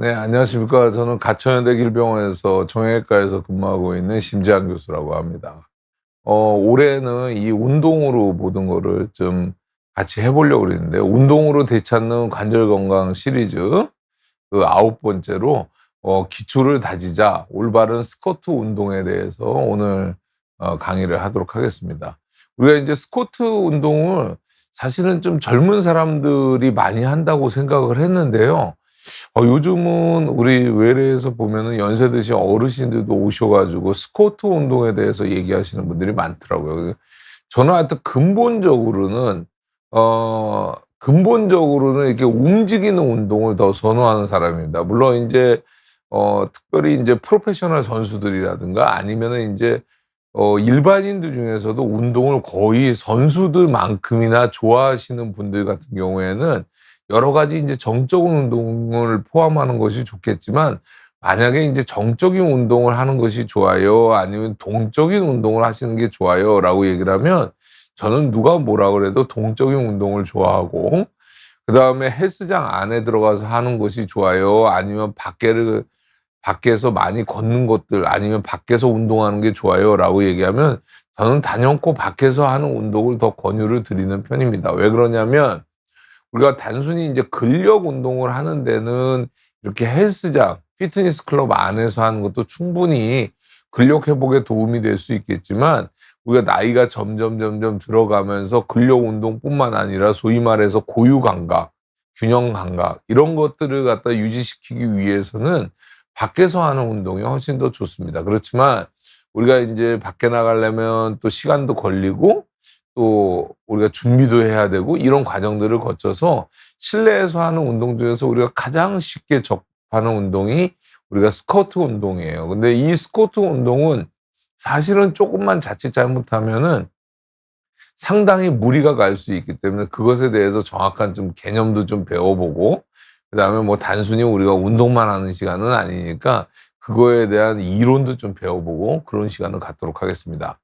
네, 안녕하십니까. 저는 가천현대 길병원에서 정형외과에서 근무하고 있는 심재한 교수라고 합니다. 올해는 이 운동으로 모든 거를 좀 같이 해 보려고 그랬는데, 운동으로 되찾는 관절 건강 시리즈 그 아홉 번째로 기초를 다지자 올바른 스쿼트 운동에 대해서 오늘 강의를 하도록 하겠습니다. 우리가 이제 스쿼트 운동을 사실은 좀 젊은 사람들이 많이 한다고 생각을 했는데요. 요즘은 우리 외래에서 보면은 연세 드신 어르신들도 오셔 가지고 스쿼트 운동에 대해서 얘기하시는 분들이 많더라고요. 저는 하여튼 근본적으로는 이렇게 움직이는 운동을 더 선호하는 사람입니다. 물론 인제 특별히 인제 프로페셔널 선수들이라든가 아니면은 인제 일반인들 중에서도 운동을 거의 선수들만큼이나 좋아하시는 분들 같은 경우에는 여러 가지 인제 정적인 운동을 포함하는 것이 좋겠지만, 만약에 인제 "정적인 운동을 하는 것이 좋아요? 아니면 동적인 운동을 하시는 게 좋아요?"라고 얘기를 하면 저는 누가 뭐라 그래도 동적인 운동을 좋아하고, 그다음에 "헬스장 안에 들어가서 하는 것이 좋아요? 아니면 밖에서 많이 걷는 것들 아니면 밖에서 운동하는 게 좋아요?"라고 얘기하면 저는 단연코 밖에서 하는 운동을 더 권유를 드리는 편입니다. 왜 그러냐면, 우리가 단순히 인제 근력 운동을 하는 데는 이렇게 헬스장, 피트니스 클럽 안에서 하는 것도 충분히 근력 회복에 도움이 될 수 있겠지만, 우리가 나이가 점점 들어가면서 근력 운동뿐만 아니라 소위 말해서 고유 감각, 균형 감각 이런 것들을 갖다 유지시키기 위해서는 밖에서 하는 운동이 훨씬 더 좋습니다. 그렇지만 우리가 인제 밖에 나가려면 또 시간도 걸리고 또 우리가 준비도 해야 되고, 이런 과정들을 거쳐서 실내에서 하는 운동 중에서 우리가 가장 쉽게 접하는 운동이 우리가 스쿼트 운동이에요. 근데 이 스쿼트 운동은 사실은 쪼끔만 자칫 잘못하면은 상당히 무리가 갈 수 있기 때문에 그것에 대해서 정확한 좀 개념도 좀 배워보고, 그다음에 뭐 단순히 우리가 운동만 하는 시간은 아니니까 그거에 대한 이론도 좀 배워보고 그런 시간을 갖도록 하겠습니다.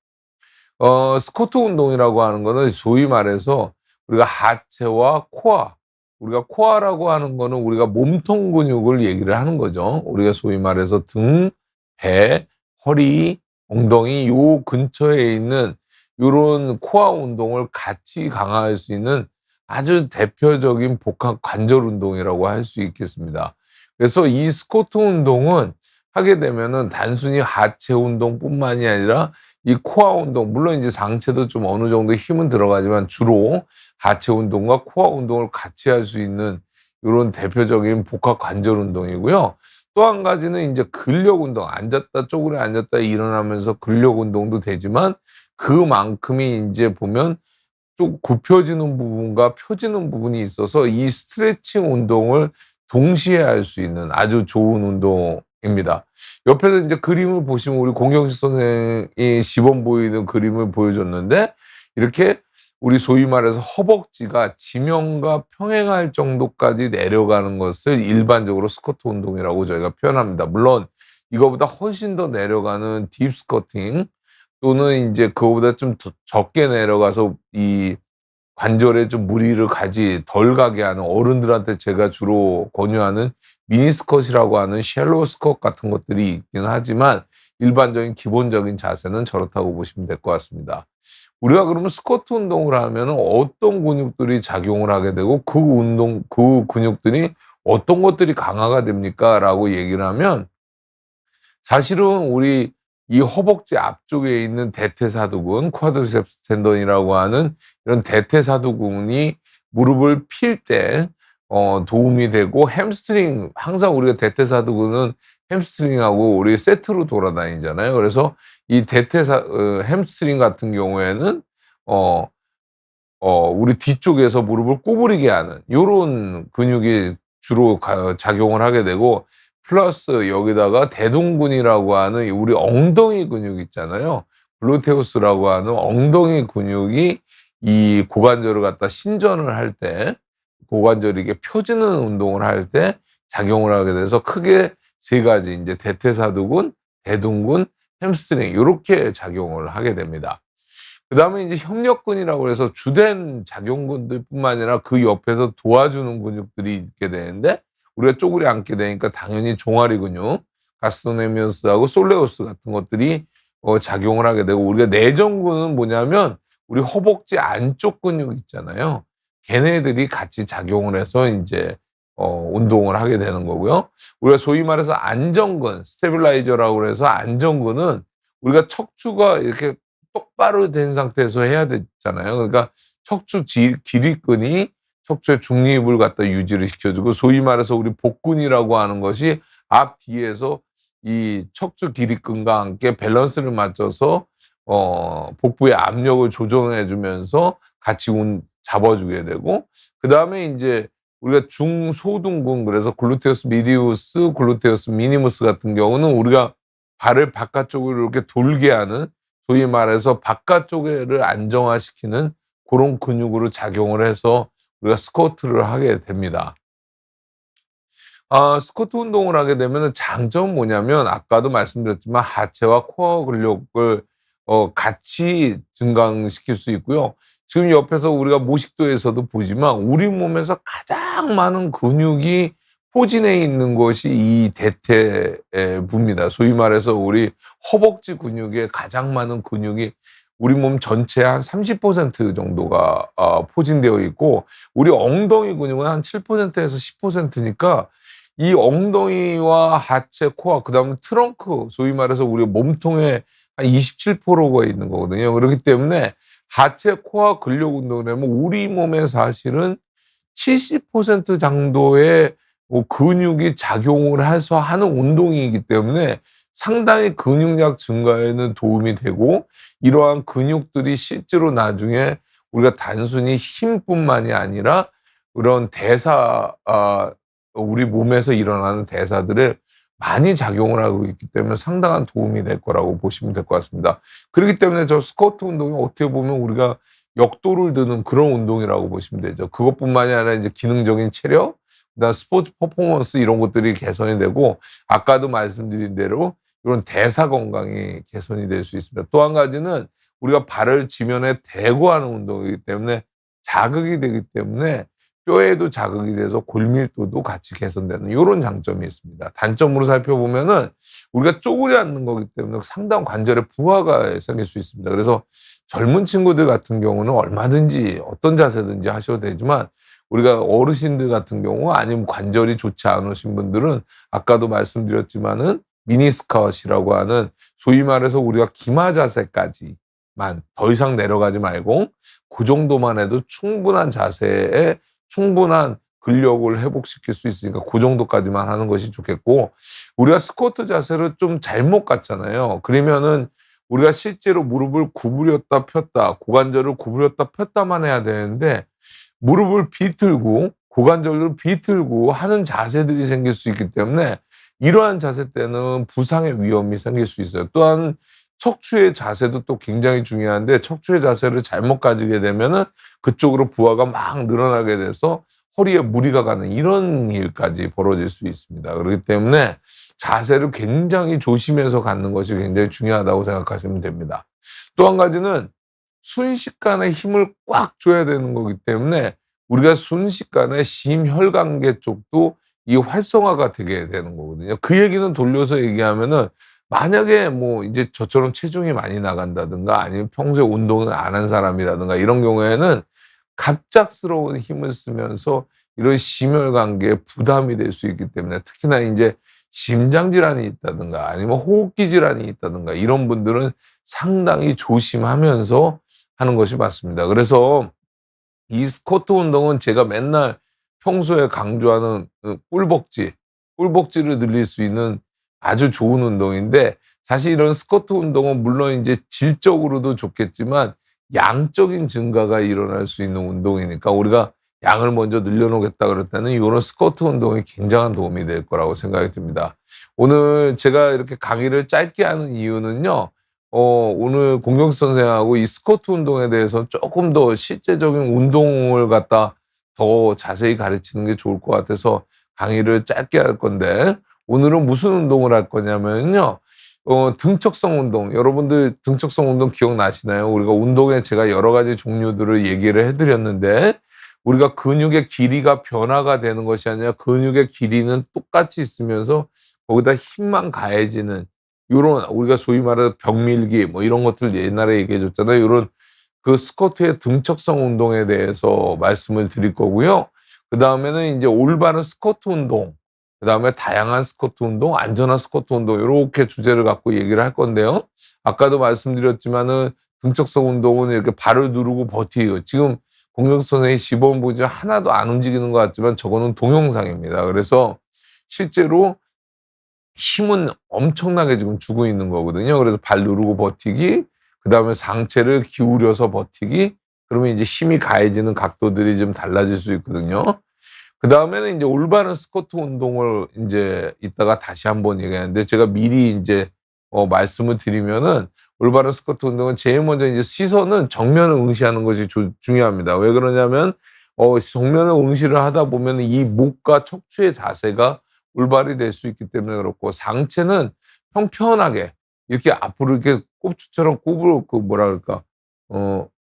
스쿼트 운동이라고 하는 거는 소위 말해서 우리가 하체와 코어, 우리가 코어라고 하는 거는 우리가 몸통 근육을 얘기를 하는 거죠. 우리가 소위 말해서 등, 배, 허리, 엉덩이 요 근처에 있는 요런 코어 운동을 같이 강화할 수 있는 아주 대표적인 복합 관절 운동이라고 할 수 있겠습니다. 그래서 이 스쿼트 운동은 하게 되면은 단순히 하체 운동뿐만이 아니라 이 코어 운동, 물론 이제 상체도 좀 어느 정도 힘은 들어가지만 주로 하체 운동과 코어 운동을 같이 할 수 있는 요런 대표적인 복합 관절 운동이고요. 또 한 가지는 인제 근력 운동, 앉았다 쪼그려 앉았다 일어나면서 근력 운동도 되지만, 그만큼이 인제 보면 좀 굽혀지는 부분과 펴지는 부분이 있어서 이 스트레칭 운동을 동시에 할 수 있는 아주 좋은 운동입니다. 옆에서 인제 그림을 보시면 우리 공경식 선생이 시범 보이는 그림을 보여줬는데, 이렇게 우리 소위 말해서 허벅지가 지면과 평행할 정도까지 내려가는 것을 일반적으로 스쿼트 운동이라고 저희가 표현합니다. 물론 이거보다 훨씬 더 내려가는 딥 스쿼팅, 또는 인제 그거보다 좀 더 적게 내려가서 이 관절에 좀 무리를 덜 가게 하는, 어른들한테 제가 주로 권유하는 미니 스쿼트라고 하는 샬로우 스쿼트 같은 것들이 있긴 하지만, 일반적인 기본적인 자세는 저렇다고 보시면 될 것 같습니다. 우리가 그러면 스쿼트 운동을 하면은 어떤 근육들이 작용을 하게 되고 그 근육들이 어떤 것들이 강화가 됩니까?"라고 얘기를 하면, 사실은 우리 이 허벅지 앞쪽에 있는 대퇴사두근, 쿼드리셉스 텐던이라고 하는 이런 대퇴사두근이 무릎을 필 때 도움이 되고, 햄스트링, 항상 우리가 대퇴사두근은 햄스트링하고 우리 세트로 돌아다니잖아요. 그래서 이 햄스트링 같은 경우에는 어 우리 뒤쪽에서 무릎을 구부리게 하는 요런 근육이 주로 작용을 하게 되고, 플러스 여기다가 대둔근이라고 하는 우리 엉덩이 근육 있잖아요. 글루테우스라고 하는 엉덩이 근육이 이 고관절을 갖다 신전을 할 때, 고관절이 이게 펴지는 운동을 할 때 작용을 하게 돼서 크게 세 가지 인제 대퇴사두근, 대둔근, 햄스트링 요렇게 작용을 하게 됩니다. 그다음에 인제 협력근이라고 해서 주된 작용근들뿐만 아니라 그 옆에서 도와주는 근육들이 있게 되는데, 우리가 쪼그려 앉게 되니까 당연히 종아리 근육, 가스토네미어스하고 솔레우스 같은 것들이 작용을 하게 되고, 우리가 내전근은 뭐냐면 우리 허벅지 안쪽 근육 있잖아요. 걔네들이 같이 작용을 해서 인제 운동을 하게 되는 거고요. 우리가 소위 말해서 안정근, 스테빌라이저라고 그래서 안정근은 우리가 척추가 이렇게 똑바로 된 상태에서 해야 되잖아요. 그러니까 척추 기립근이 척추의 중립을 갖다 유지를 시켜주고, 소위 말해서 우리 복근이라고 하는 것이 앞뒤에서 이 척추 기립근과 함께 밸런스를 맞춰서 복부의 압력을 조정해 주면서 같이 잡아주게 되고, 그다음에 인제 우리가 중소둔근, 그래서 글루테우스 미디우스, 글루테우스 미니무스 같은 경우는 우리가 발을 바깥쪽으로 이렇게 돌게 하는, 소위 말해서 바깥쪽에를 안정화시키는 고런 근육으로 작용을 해서 우리가 스쿼트를 하게 됩니다. 스쿼트 운동을 하게 되면은 장점은 뭐냐면, 아까도 말씀드렸지만 하체와 코어 근력을 같이 증강시킬 수 있고요. 지금 옆에서 우리가 모식도에서도 보지만 우리 몸에서 가장 많은 근육이 포진해 있는 것이 이 대퇴부입니다. 소위 말해서 우리 허벅지 근육에 가장 많은 근육이 우리 몸 전체의 한 30% 정도가 포진되어 있고, 우리 엉덩이 근육은 한 7%에서 10%니까 이 엉덩이와 하체, 코어, 그다음에 트렁크, 소위 말해서 우리 몸통의 한 27%가 있는 거거든요. 그렇기 때문에 하체, 코어 근력 운동을 하면 우리 몸에 사실은 70% 정도의 근육이 작용을 해서 하는 운동이기 때문에 상당히 근육량 증가에는 도움이 되고, 이러한 근육들이 실제로 나중에 우리가 단순히 힘뿐만이 아니라 그런 우리 몸에서 일어나는 대사들을 많이 작용을 하고 있기 때문에 상당한 도움이 될 거라고 보시면 될 것 같습니다. 그렇기 때문에 저 스쿼트 운동이 어떻게 보면 우리가 역도를 드는 그런 운동이라고 보시면 되죠. 그것뿐만이 아니라 이제 기능적인 체력, 그다음 스포츠 퍼포먼스, 이런 것들이 개선이 되고, 아까도 말씀드린 대로 이런 대사 건강이 개선이 될 수 있습니다. 또 한 가지는 우리가 발을 지면에 대고 하는 운동이기 때문에 자극이 되기 때문에 뼈에도 자극이 돼서 골밀도도 같이 개선되는 요런 장점이 있습니다. 단점으로 살펴보면은 우리가 쪼그려 앉는 거기 때문에 상당 관절에 부하가 생길 수 있습니다. 그래서 젊은 친구들 같은 경우는 얼마든지 어떤 자세든지 하셔도 되지만, 우리가 어르신들 같은 경우 아니면 관절이 좋지 않으신 분들은 아까도 말씀드렸지만은 미니스컷이라고 하는, 소위 말해서 우리가 기마 자세까지만, 더 이상 내려가지 말고 그 정도만 해도 충분한 자세에 충분한 근력을 회복시킬 수 있으니까 그 정도까지만 하는 것이 좋겠고, 우리가 스쿼트 자세를 좀 잘못 갔잖아요. 그러면은 우리가 실제로 무릎을 구부렸다 폈다, 고관절을 구부렸다 폈다만 해야 되는데, 무릎을 비틀고 고관절을 비틀고 하는 자세들이 생길 수 있기 때문에 이러한 자세 때는 부상의 위험이 생길 수 있어요. 또한 척추의 자세도 또 굉장히 중요한데, 척추의 자세를 잘못 가지게 되면은 그쪽으로 부하가 막 늘어나게 돼서 허리에 무리가 가는 이런 일까지 벌어질 수 있습니다. 그렇기 때문에 자세를 굉장히 조심해서 갖는 것이 굉장히 중요하다고 생각하시면 됩니다. 또 한 가지는 순식간에 힘을 꽉 줘야 되는 거기 때문에 우리가 순식간에 심혈관계 쪽도 이 활성화가 되게 되는 거거든요. 그 얘기는 돌려서 얘기하면은, 만약에 뭐 이제 저처럼 체중이 많이 나간다든가 아니면 평소에 운동을 안 한 사람이라든가 이런 경우에는 갑작스러운 힘을 쓰면서 이런 심혈관계에 부담이 될 수 있기 때문에, 특히나 인제 심장 질환이 있다든가 아니면 호흡기 질환이 있다든가 이런 분들은 상당히 조심하면서 하는 것이 맞습니다. 그래서 이 스쿼트 운동은 제가 맨날 평소에 강조하는 꿀벅지를 늘릴 수 있는 아주 좋은 운동인데, 사실 이런 스쿼트 운동은 물론 이제 질적으로도 좋겠지만 양적인 증가가 일어날 수 있는 운동이니까, 우리가 양을 먼저 늘려놓겠다 그럴 때는 이런 스쿼트 운동이 굉장한 도움이 될 거라고 생각이 듭니다. 오늘 제가 이렇게 강의를 짧게 하는 이유는요, 오늘 공경수 선생하고 이 스쿼트 운동에 대해서 조금 더 실제적인 운동을 갖다 더 자세히 가르치는 게 좋을 것 같아서 강의를 짧게 할 건데, 오늘은 무슨 운동을 할 거냐면요, 등척성 운동. 여러분들 등척성 운동 기억나시나요? 우리가 운동에 제가 여러 가지 종류들을 얘기를 해드렸는데, 우리가 근육의 길이가 변화가 되는 것이 아니라 근육의 길이는 똑같이 있으면서 거기다 힘만 가해지는 요런 우리가 소위 말해서 벽밀기 뭐 이런 것들 옛날에 얘기해 줬잖아요. 요런 그 스쿼트의 등척성 운동에 대해서 말씀을 드릴 거고요. 그다음에는 인제 올바른 스쿼트 운동, 그다음에 다양한 스쿼트 운동, 안전한 스쿼트 운동 요렇게 주제를 갖고 얘기를 할 건데요. 아까도 말씀드렸지만은 등척성 운동은 이렇게 발을 누르고 버티고 지금 공격선의 시범 보죠. 하나도 안 움직이는 것 같지만 저거는 동영상입니다. 그래서 실제로 힘은 엄청나게 지금 주고 있는 거거든요. 그래서 발 누르고 버티기, 그다음에 상체를 기울여서 버티기, 그러면 이제 힘이 가해지는 각도들이 좀 달라질 수 있거든요. 그다음에는 인제 올바른 스쿼트 운동을 인제 이따가 다시 한번 얘기하는데 제가 미리 인제 말씀을 드리면은 올바른 스쿼트 운동은 제일 먼저 이제 시선은 정면을 응시하는 것이 중요합니다. 왜 그러냐면 정면을 응시를 하다 보면은 이 목과 척추의 자세가 올바르게 될 수 있기 때문에 그렇고 상체는 평평하게 이렇게 앞으로 이렇게 꼽추처럼 구부러 그 뭐라 그럴까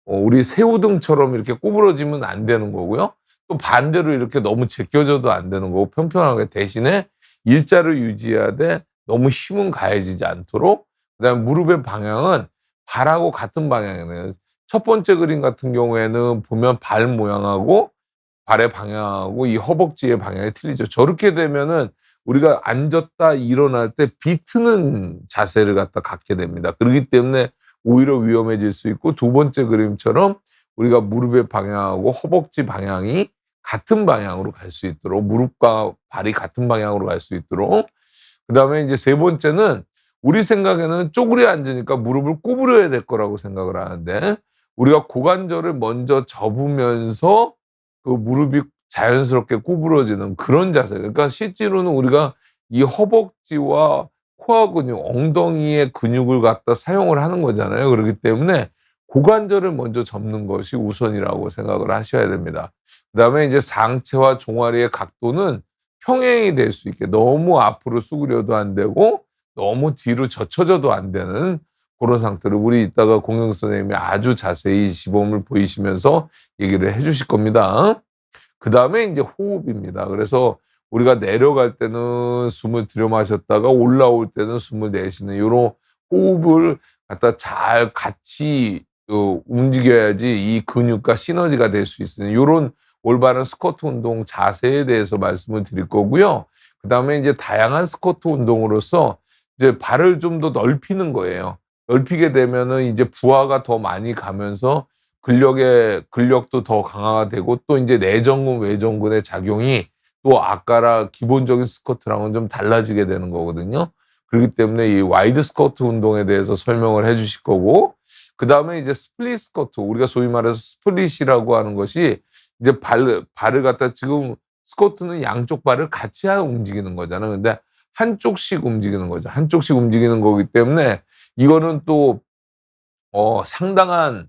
우리 새우등처럼 이렇게 구부러지면 안 되는 거고요. 또 반대로 이렇게 너무 제껴져도 안 되는 거고 평평하게 대신에 일자를 유지해야 돼 너무 힘은 가해지지 않도록. 그다음에 무릎의 방향은 발하고 같은 방향이네요. 첫 번째 그림 같은 경우에는 보면 발 모양하고 발의 방향하고 이 허벅지의 방향이 틀리죠. 저렇게 되면은 우리가 앉았다 일어날 때 비트는 자세를 갖게 됩니다. 그렇기 때문에 오히려 위험해질 수 있고 두 번째 그림처럼 우리가 무릎의 방향하고 허벅지 방향이 같은 방향으로 갈 수 있도록 무릎과 발이 같은 방향으로 갈 수 있도록. 그다음에 이제 세 번째는 우리 생각에는 쪼그려 앉으니까 무릎을 구부려야 될 거라고 생각을 하는데 우리가 고관절을 먼저 접으면서 그 무릎이 자연스럽게 구부러지는 그런 자세. 그러니까 실제로는 우리가 이 허벅지와 코어 근육, 엉덩이의 근육을 갖다 사용을 하는 거잖아요. 그렇기 때문에 고관절을 먼저 접는 것이 우선이라고 생각을 하셔야 됩니다. 그다음에 이제 상체와 종아리의 각도는 평행이 될 수 있게 너무 앞으로 수그려도 안 되고 너무 뒤로 젖혀져도 안 되는 그런 상태로 우리 이따가 공영 선생님이 아주 자세히 시범을 보이시면서 얘기를 해 주실 겁니다. 그다음에 인제 호흡입니다. 그래서 우리가 내려갈 때는 숨을 들여 마셨다가 올라올 때는 숨을 내쉬는 요런 호흡을 갖다 잘 같이 움직여야지 이 근육과 시너지가 될 수 있으니 요런 올바른 스쿼트 운동 자세에 대해서 말씀을 드릴 거고요. 그다음에 인제 다양한 스쿼트 운동으로서 이제 발을 좀 더 넓히는 거예요. 넓히게 되면은 이제 부하가 더 많이 가면서 근력도 더 강화가 되고 또 인제 내전근, 외전근의 작용이 또 아까랑 기본적인 스쿼트랑은 좀 달라지게 되는 거거든요. 그렇기 때문에 이 와이드 스쿼트 운동에 대해서 설명을 해 주실 거고 그다음에 이제 스플릿 스쿼트 우리가 소위 말해서 스플릿이라고 하는 것이 이제 발을 갖다 지금 스쿼트는 양쪽 발을 같이 움직이는 거잖아요. 근데 한쪽씩 움직이는 거죠. 한쪽씩 움직이는 거기 때문에 이거는 또 상당한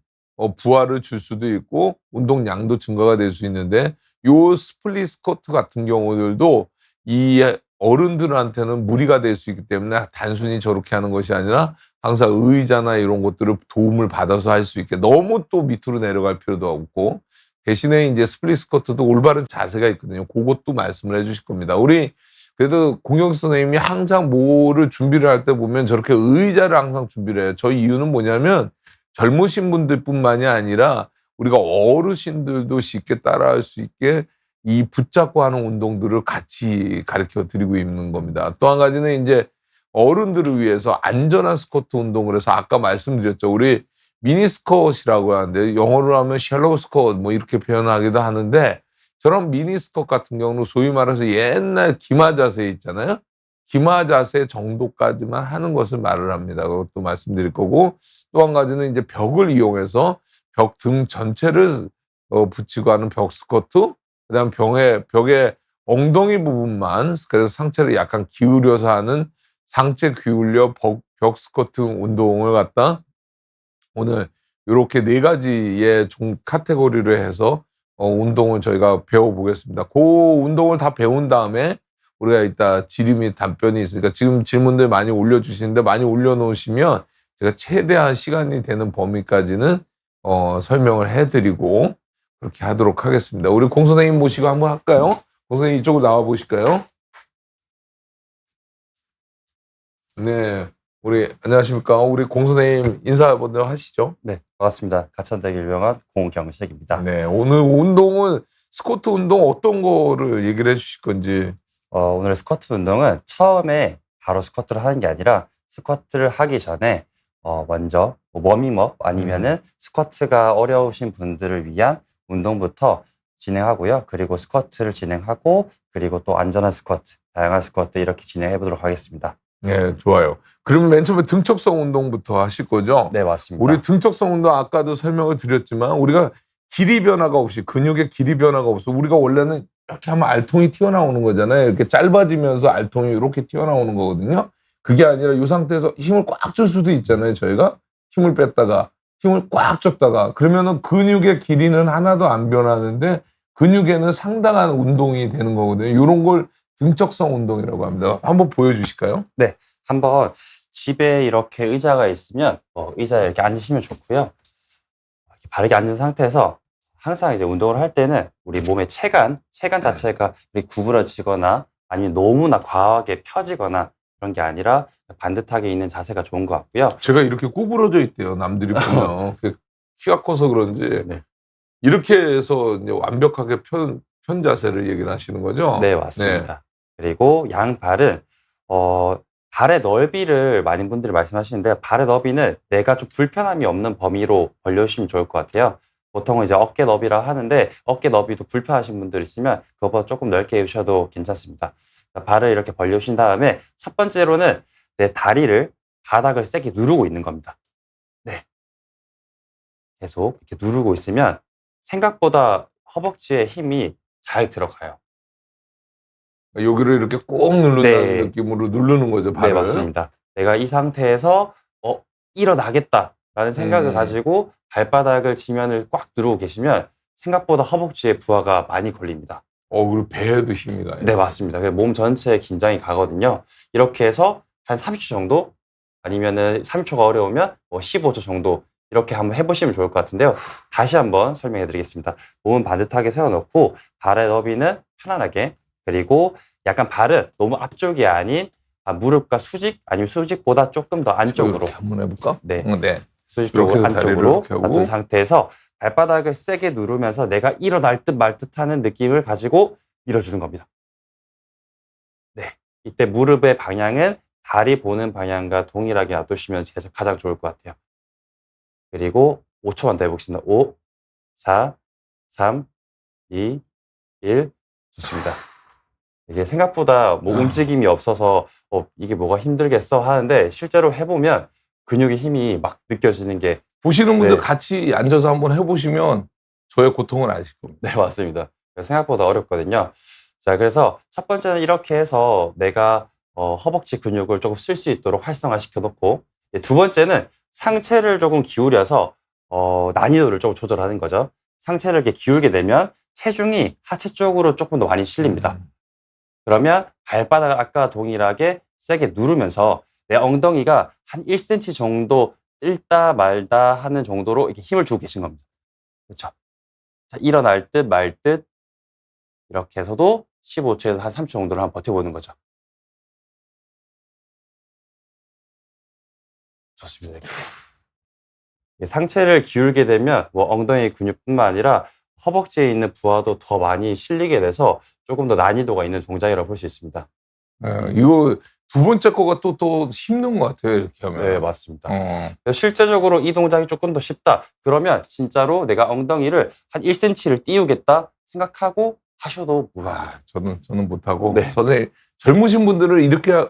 부하를 줄 수도 있고 운동량도 증가가 될 수 있는데 요 스플릿 스쿼트 같은 경우들도 이 어른들한테는 무리가 될 수 있기 때문에 단순히 저렇게 하는 것이 아니라 항상 의자나 이런 것들을 도움을 받아서 할 수 있게 너무 또 밑으로 내려갈 필요도 없고 대신에 인제 스플릿 스쿼트도 올바른 자세가 있거든요. 고것도 말씀을 해 주실 겁니다. 우리 그래도 공영 선생님이 항상 뭐를 준비를 할 때 보면 저렇게 의자를 항상 준비를 해요. 저 이유는 뭐냐면 젊으신 분들뿐만이 아니라 우리가 어르신들도 쉽게 따라할 수 있게 이 붙잡고 하는 운동들을 같이 가르쳐 드리고 있는 겁니다. 또 한 가지는 인제 어른들을 위해서 안전한 스쿼트 운동을 해서 아까 말씀드렸죠. 우리 미니 스쿼트이라고 하는데 영어로 하면 샬로우 스쿼트 뭐 이렇게 표현하기도 하는데 저런 미니 스쿼트 같은 경우는 소위 말해서 옛날 기마 자세 있잖아요. 기마 자세 정도까지만 하는 것을 말을 합니다. 그것도 말씀드릴 거고 또 한 가지는 인제 벽을 이용해서 벽 등 전체를 붙이고 하는 벽 스쿼트 그다음 벽의 엉덩이 부분만 그래서 상체를 약간 기울여서 하는 상체 기울여 벽 스쿼트 운동을 갖다 오늘 요렇게 네 가지의 카테고리로 해서 운동을 저희가 배워 보겠습니다. 고 운동을 다 배운 다음에 우리가 이따 질의 및 답변이 있으니까 지금 질문들 많이 올려 주시는데 많이 올려 놓으시면 제가 최대한 시간이 되는 범위까지는 설명을 해 드리고 그렇게 하도록 하겠습니다. 우리 공 선생님 모시고 한번 할까요? 공 선생님 이쪽으로 나와 보실까요? 네. 우리 안녕하십니까? 우리 공 선생님 인사 먼저 하시죠. 네, 반갑습니다. 가천대교 유명한 공경식입니다. 네. 오늘 운동은 스쿼트 운동 어떤 거를 얘기를 해 주실 건지. 오늘 스쿼트 운동은 처음에 바로 스쿼트를 하는 게 아니라 스쿼트를 하기 전에 먼저 워밍업 아니면은 스쿼트가 어려우신 분들을 위한 운동부터 진행하고요. 그리고 스쿼트를 진행하고 그리고 또 안전한 스쿼트, 다양한 스쿼트 이렇게 진행해 보도록 하겠습니다. 네, 좋아요. 그러면 맨 처음에 등척성 운동부터 하실 거죠? 네, 맞습니다. 우리 등척성 운동 아까도 설명을 드렸지만 우리가 길이 변화가 없이 근육의 길이 변화가 없어. 우리가 원래는 이렇게 하면 알통이 튀어나오는 거잖아요. 이렇게 짧아지면서 알통이 이렇게 튀어나오는 거거든요. 그게 아니라 이 상태에서 힘을 꽉 줄 수도 있잖아요. 저희가 힘을 뺐다가 힘을 꽉 줬다가 그러면은 근육의 길이는 하나도 안 변하는데 근육에는 상당한 운동이 되는 거거든요. 이런 걸 등척성 운동이라고 합니다. 한번 보여주실까요? 네, 한번 집에 이렇게 의자가 있으면 의자에 이렇게 앉으시면 좋고요. 이렇게 바르게 앉은 상태에서 항상 이제 운동을 할 때는 우리 몸의 체간 자체가 이렇게 구부러지거나 아니면 너무나 과하게 펴지거나 그런 게 아니라 반듯하게 있는 자세가 좋은 것 같고요. 제가 이렇게 구부러져 있대요. 남들이 보면 키가 커서 그런지 네. 이렇게 해서 이제 완벽하게 편 자세를 얘기를 하시는 거죠? 네, 맞습니다. 그리고 양발은 발의 넓이를 많은 분들이 말씀하시는데 발의 넓이는 내가 좀 불편함이 없는 범위로 벌려주시면 좋을 것 같아요. 보통은 이제 어깨 너비라 하는데 어깨 너비도 불편하신 분들 있으면 그거보다 조금 넓게 해주셔도 괜찮습니다. 발을 이렇게 벌려주신 다음에 첫 번째로는 내 다리를 바닥을 세게 누르고 있는 겁니다. 네. 계속 이렇게 누르고 있으면 생각보다 허벅지에 힘이 잘 들어가요. 여기를 이렇게 꼭 누른다는 느낌으로 누르는 거죠, 발을. 네, 맞습니다. 내가 이 상태에서 일어나겠다라는 생각을 가지고 발바닥을 지면을 꽉 누르고 계시면 생각보다 허벅지에 부하가 많이 걸립니다. 그리고 배에도 힘이 가요. 네, 맞습니다. 몸 전체에 긴장이 가거든요. 이렇게 해서 한 30초 정도 아니면은 30초가 어려우면 15초 정도 이렇게 한번 해보시면 좋을 것 같은데요. 다시 한번 설명해 드리겠습니다. 몸은 반듯하게 세워놓고 발의 너비는 편안하게 그리고 약간 발은 너무 앞쪽이 아닌 무릎과 수직 아니면 수직보다 조금 더 안쪽으로 한번 해볼까? 네, 네. 수직 쪽으로 안쪽으로 놔둔 상태에서 발바닥을 세게 누르면서 내가 일어날 듯 말 듯하는 느낌을 가지고 밀어주는 겁니다. 네, 이때 무릎의 방향은 다리 보는 방향과 동일하게 놔두시면 가장 좋을 것 같아요. 그리고 5초만 더 해보겠습니다. 5, 4, 3, 2, 1 좋습니다. 이게 생각보다 움직임이 없어서 이게 뭐가 힘들겠어 하는데 실제로 해보면 근육의 힘이 막 느껴지는 게 보시는 분들 같이 앉아서 한번 해보시면 저의 고통을 아실 겁니다. 네, 맞습니다. 생각보다 어렵거든요. 자, 그래서 첫 번째는 이렇게 해서 내가 허벅지 근육을 조금 쓸 수 있도록 활성화시켜 놓고 두 번째는 상체를 조금 기울여서 난이도를 조금 조절하는 거죠. 상체를 이렇게 기울게 되면 체중이 하체 쪽으로 조금 더 많이 실립니다. 그러면 발바닥을 아까 동일하게 세게 누르면서 내 엉덩이가 한 1cm 정도 일다 말다 하는 정도로 이렇게 힘을 주고 계신 겁니다. 그렇죠? 자, 일어날 듯 말 듯 이렇게 해서도 15초에서 한 30초 정도를 한번 버텨보는 거죠. 좋습니다. 상체를 기울게 되면 엉덩이 근육뿐만 아니라 허벅지에 있는 부하도 더 많이 실리게 돼서 조금 더 난이도가 있는 동작이라고 볼 수 있습니다. 이거 두 번째 거가 또 힘든 것 같아요, 이렇게 하면. 네, 맞습니다. 실제적으로 이 동작이 조금 더 쉽다. 그러면 진짜로 내가 엉덩이를 한 1cm를 띄우겠다 생각하고 하셔도 무방합니다. 저는 못하고. 선생님, 젊으신 분들은 이렇게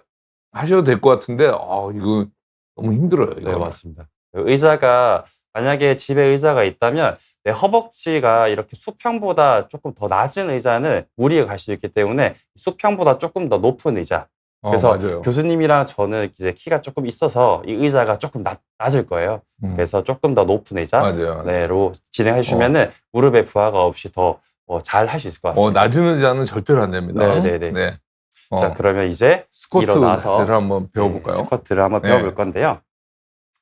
하셔도 될 것 같은데, 이거 너무 힘들어요. 이거. 네, 맞습니다. 의자가 만약에 집에 의자가 있다면 내 허벅지가 이렇게 수평보다 조금 더 낮은 의자는 무리가 갈 수 있기 때문에 수평보다 조금 더 높은 의자. 그래서 교수님이랑 저는 이제 키가 조금 있어서 이 의자가 조금 낮을 거예요. 그래서 조금 더 높은 의자로 진행해 주시면은 무릎에 부하가 없이 더 잘 할 수 있을 것 같습니다. 낮은 의자는 절대로 안 됩니다. 네. 자, 그러면 이제 스쿼트 일어나서 자세를 한번 배워볼까요? 스쿼트를 한번 배워볼 건데요.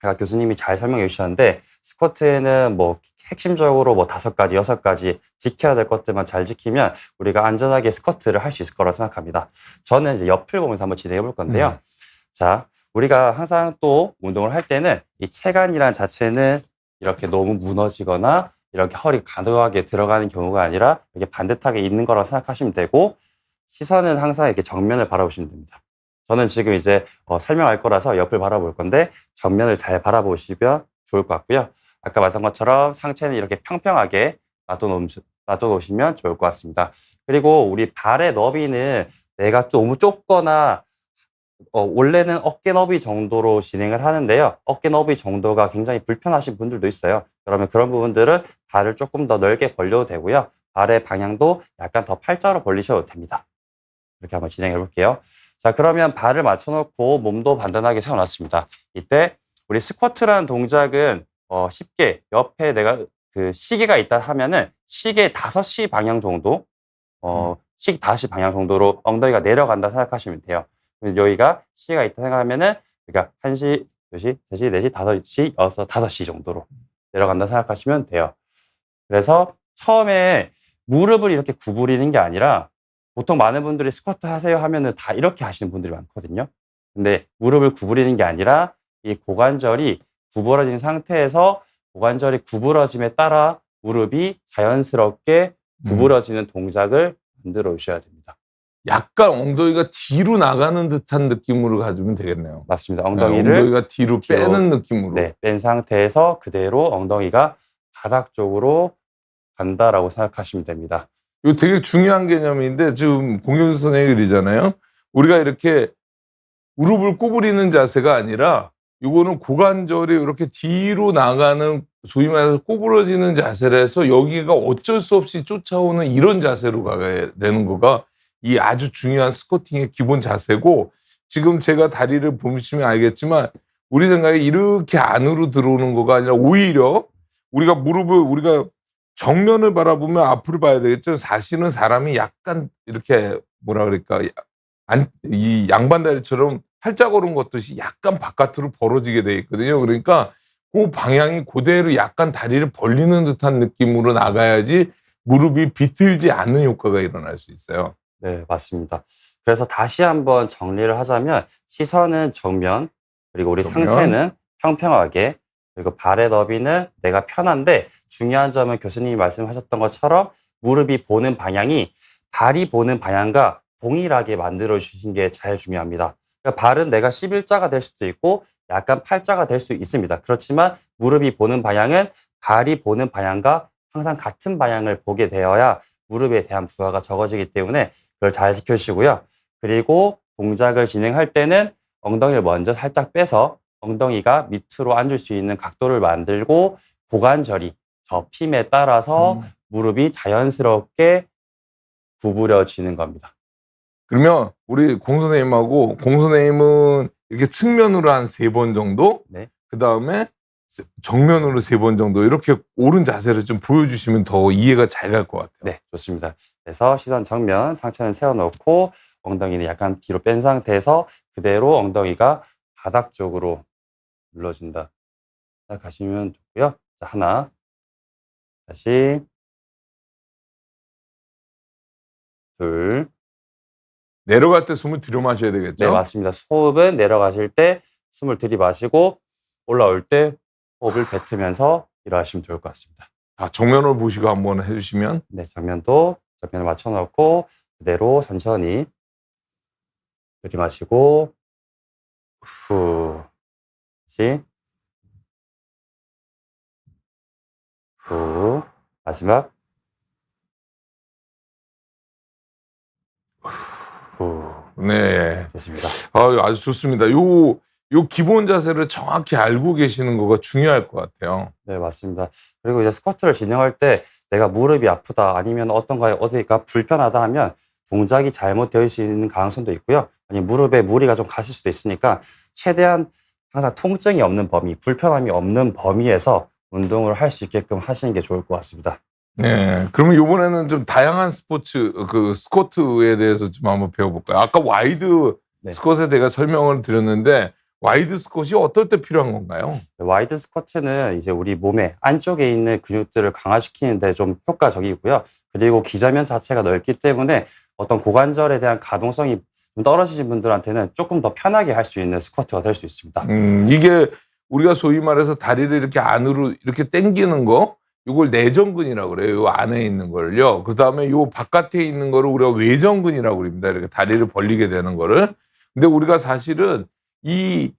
아까 교수님이 잘 설명해 주셨는데 스쿼트에는 뭐 핵심적으로 뭐 5가지, 6가지 지켜야 될 것들만 잘 지키면 우리가 안전하게 스쿼트를 할 수 있을 거라 생각합니다. 저는 이제 옆을 보면서 한번 진행해 볼 건데요. 자, 우리가 항상 또 운동을 할 때는 이 체간이란 자체는 이렇게 너무 무너지거나 이렇게 허리 가득하게 들어가는 경우가 아니라 이렇게 반듯하게 있는 거라고 생각하시면 되고 시선은 항상 이렇게 정면을 바라보시면 됩니다. 저는 지금 이제 설명할 거라서 옆을 바라볼 건데 정면을 잘 바라보시면 좋을 것 같고요. 아까 말한 것처럼 상체는 이렇게 평평하게 놔둬놓으시면 좋을 것 같습니다. 그리고 우리 발의 너비는 내가 너무 좁거나 원래는 어깨 너비 정도로 진행을 하는데요. 어깨 너비 정도가 굉장히 불편하신 분들도 있어요. 그러면 그런 부분들은 발을 조금 더 넓게 벌려도 되고요. 발의 방향도 약간 더 팔자로 벌리셔도 됩니다. 이렇게 한번 진행해 볼게요. 자, 그러면 발을 맞춰놓고 몸도 단단하게 세워놨습니다. 이때 우리 스쿼트라는 동작은 쉽게 옆에 내가 그 시계가 있다 하면은 시계 5시 방향 정도, 시계 5시 방향 정도로 엉덩이가 내려간다 생각하시면 돼요. 여기가 시계가 있다 생각하면은 그러니까 1시, 2시, 3시, 4시, 5시, 5시 정도로 내려간다 생각하시면 돼요. 그래서 처음에 무릎을 이렇게 구부리는 게 아니라 보통 많은 분들이 스쿼트 하세요 하면은 다 이렇게 하시는 분들이 많거든요. 근데 무릎을 구부리는 게 아니라 이 고관절이 구부러진 상태에서 고관절이 구부러짐에 따라 무릎이 자연스럽게 구부러지는 동작을 만들어 주셔야 됩니다. 약간 엉덩이가 뒤로 나가는 듯한 느낌으로 가지면 되겠네요. 맞습니다. 네, 엉덩이를 엉덩이가 뒤로 빼는 느낌으로. 네, 뺀 상태에서 그대로 엉덩이가 바닥 쪽으로 간다라고 생각하시면 됩니다. 이거 되게 중요한 개념인데 지금 공효수 선생님이 그러잖아요. 우리가 이렇게 무릎을 구부리는 자세가 아니라 이거는 고관절이 이렇게 뒤로 나가는 소위 말해서 구부러지는 자세라서 여기가 어쩔 수 없이 쫓아오는 이런 자세로 가야 되는 거가 이 아주 중요한 스쿼팅의 기본 자세고 지금 제가 다리를 보시면 알겠지만 우리 생각에 이렇게 안으로 들어오는 거가 아니라 오히려 우리가 무릎을 우리가 정면을 바라보면 앞으로 봐야 되겠죠. 사실은 사람이 약간 이렇게 뭐라 그럴까 이 양반다리처럼 팔자 걸음 걷듯이 약간 바깥으로 벌어지게 돼 있거든요. 그러니까 그 방향이 그대로 약간 다리를 벌리는 듯한 느낌으로 나가야지 무릎이 비틀지 않는 효과가 일어날 수 있어요. 네, 맞습니다. 그래서 다시 한번 정리를 하자면 시선은 정면, 그리고 우리 정면. 상체는 평평하게, 그리고 발의 너비는 내가 편한데 중요한 점은 교수님이 말씀하셨던 것처럼 무릎이 보는 방향이 발이 보는 방향과 동일하게 만들어 주신 게 제일 중요합니다. 그러니까 발은 내가 11자가 될 수도 있고 약간 팔자가 될 수 있습니다. 그렇지만 무릎이 보는 방향은 발이 보는 방향과 항상 같은 방향을 보게 되어야 무릎에 대한 부하가 적어지기 때문에 그걸 잘 지켜주시고요. 그리고 동작을 진행할 때는 엉덩이를 먼저 살짝 빼서 엉덩이가 밑으로 앉을 수 있는 각도를 만들고 고관절이 접힘에 따라서 무릎이 자연스럽게 구부려지는 겁니다. 그러면 우리 공 선생님하고 공 선생님은 이렇게 측면으로 한 3번 정도, 네. 그 다음에 정면으로 3번 정도 이렇게 옳은 자세를 좀 보여주시면 더 이해가 잘 갈 것 같아요. 네, 좋습니다. 그래서 시선 정면, 상체는 세워놓고 엉덩이는 약간 뒤로 뺀 상태에서 그대로 엉덩이가 바닥 쪽으로 눌러진다 생각하시면 좋고요. 자, 하나, 다시, 둘, 내려갈 때 숨을 들여 마셔야 되겠죠? 네, 맞습니다. 호흡은 내려가실 때 숨을 들이마시고 올라올 때 호흡을 뱉으면서 일어나시면 좋을 것 같습니다. 자, 정면을 보시고 한번 해주시면. 네, 정면을 맞춰놓고 그대로 천천히 들이마시고 후, 다시 후, 마지막 후. 네. 좋습니다. 아주 좋습니다. 요 기본 자세를 정확히 알고 계시는 거가 중요할 것 같아요. 네, 맞습니다. 그리고 이제 스쿼트를 진행할 때 내가 무릎이 아프다 아니면 어디가 불편하다 하면 동작이 잘못되어 있는 가능성도 있고요. 아니면 무릎에 무리가 좀 갔을 수도 있으니까 최대한 항상 통증이 없는 범위, 불편함이 없는 범위에서 운동을 할 수 있게끔 하시는 게 좋을 것 같습니다. 네. 그러면 이번에는 좀 다양한 스포츠, 스쿼트에 대해서 좀 한번 배워볼까요? 아까 와이드 네. 스쿼트에 대해 설명을 드렸는데, 와이드 스쿼시 어떨 때 필요한 건가요? 와이드 스쿼트는 이제 우리 몸의 안쪽에 있는 근육들을 강화시키는데 좀 효과적이고요. 그리고 기저면 자체가 넓기 때문에 어떤 고관절에 대한 가동성이 좀 떨어지신 분들한테는 조금 더 편하게 할 수 있는 스쿼트가 될 수 있습니다. 이게 우리가 소위 말해서 다리를 이렇게 안으로 이렇게 당기는 거, 이걸 내전근이라고 그래요. 요 안에 있는 걸요. 그 다음에 요 바깥에 있는 거를 우리가 외전근이라고 그럽니다. 이렇게 다리를 벌리게 되는 거를. 근데 우리가 사실은 이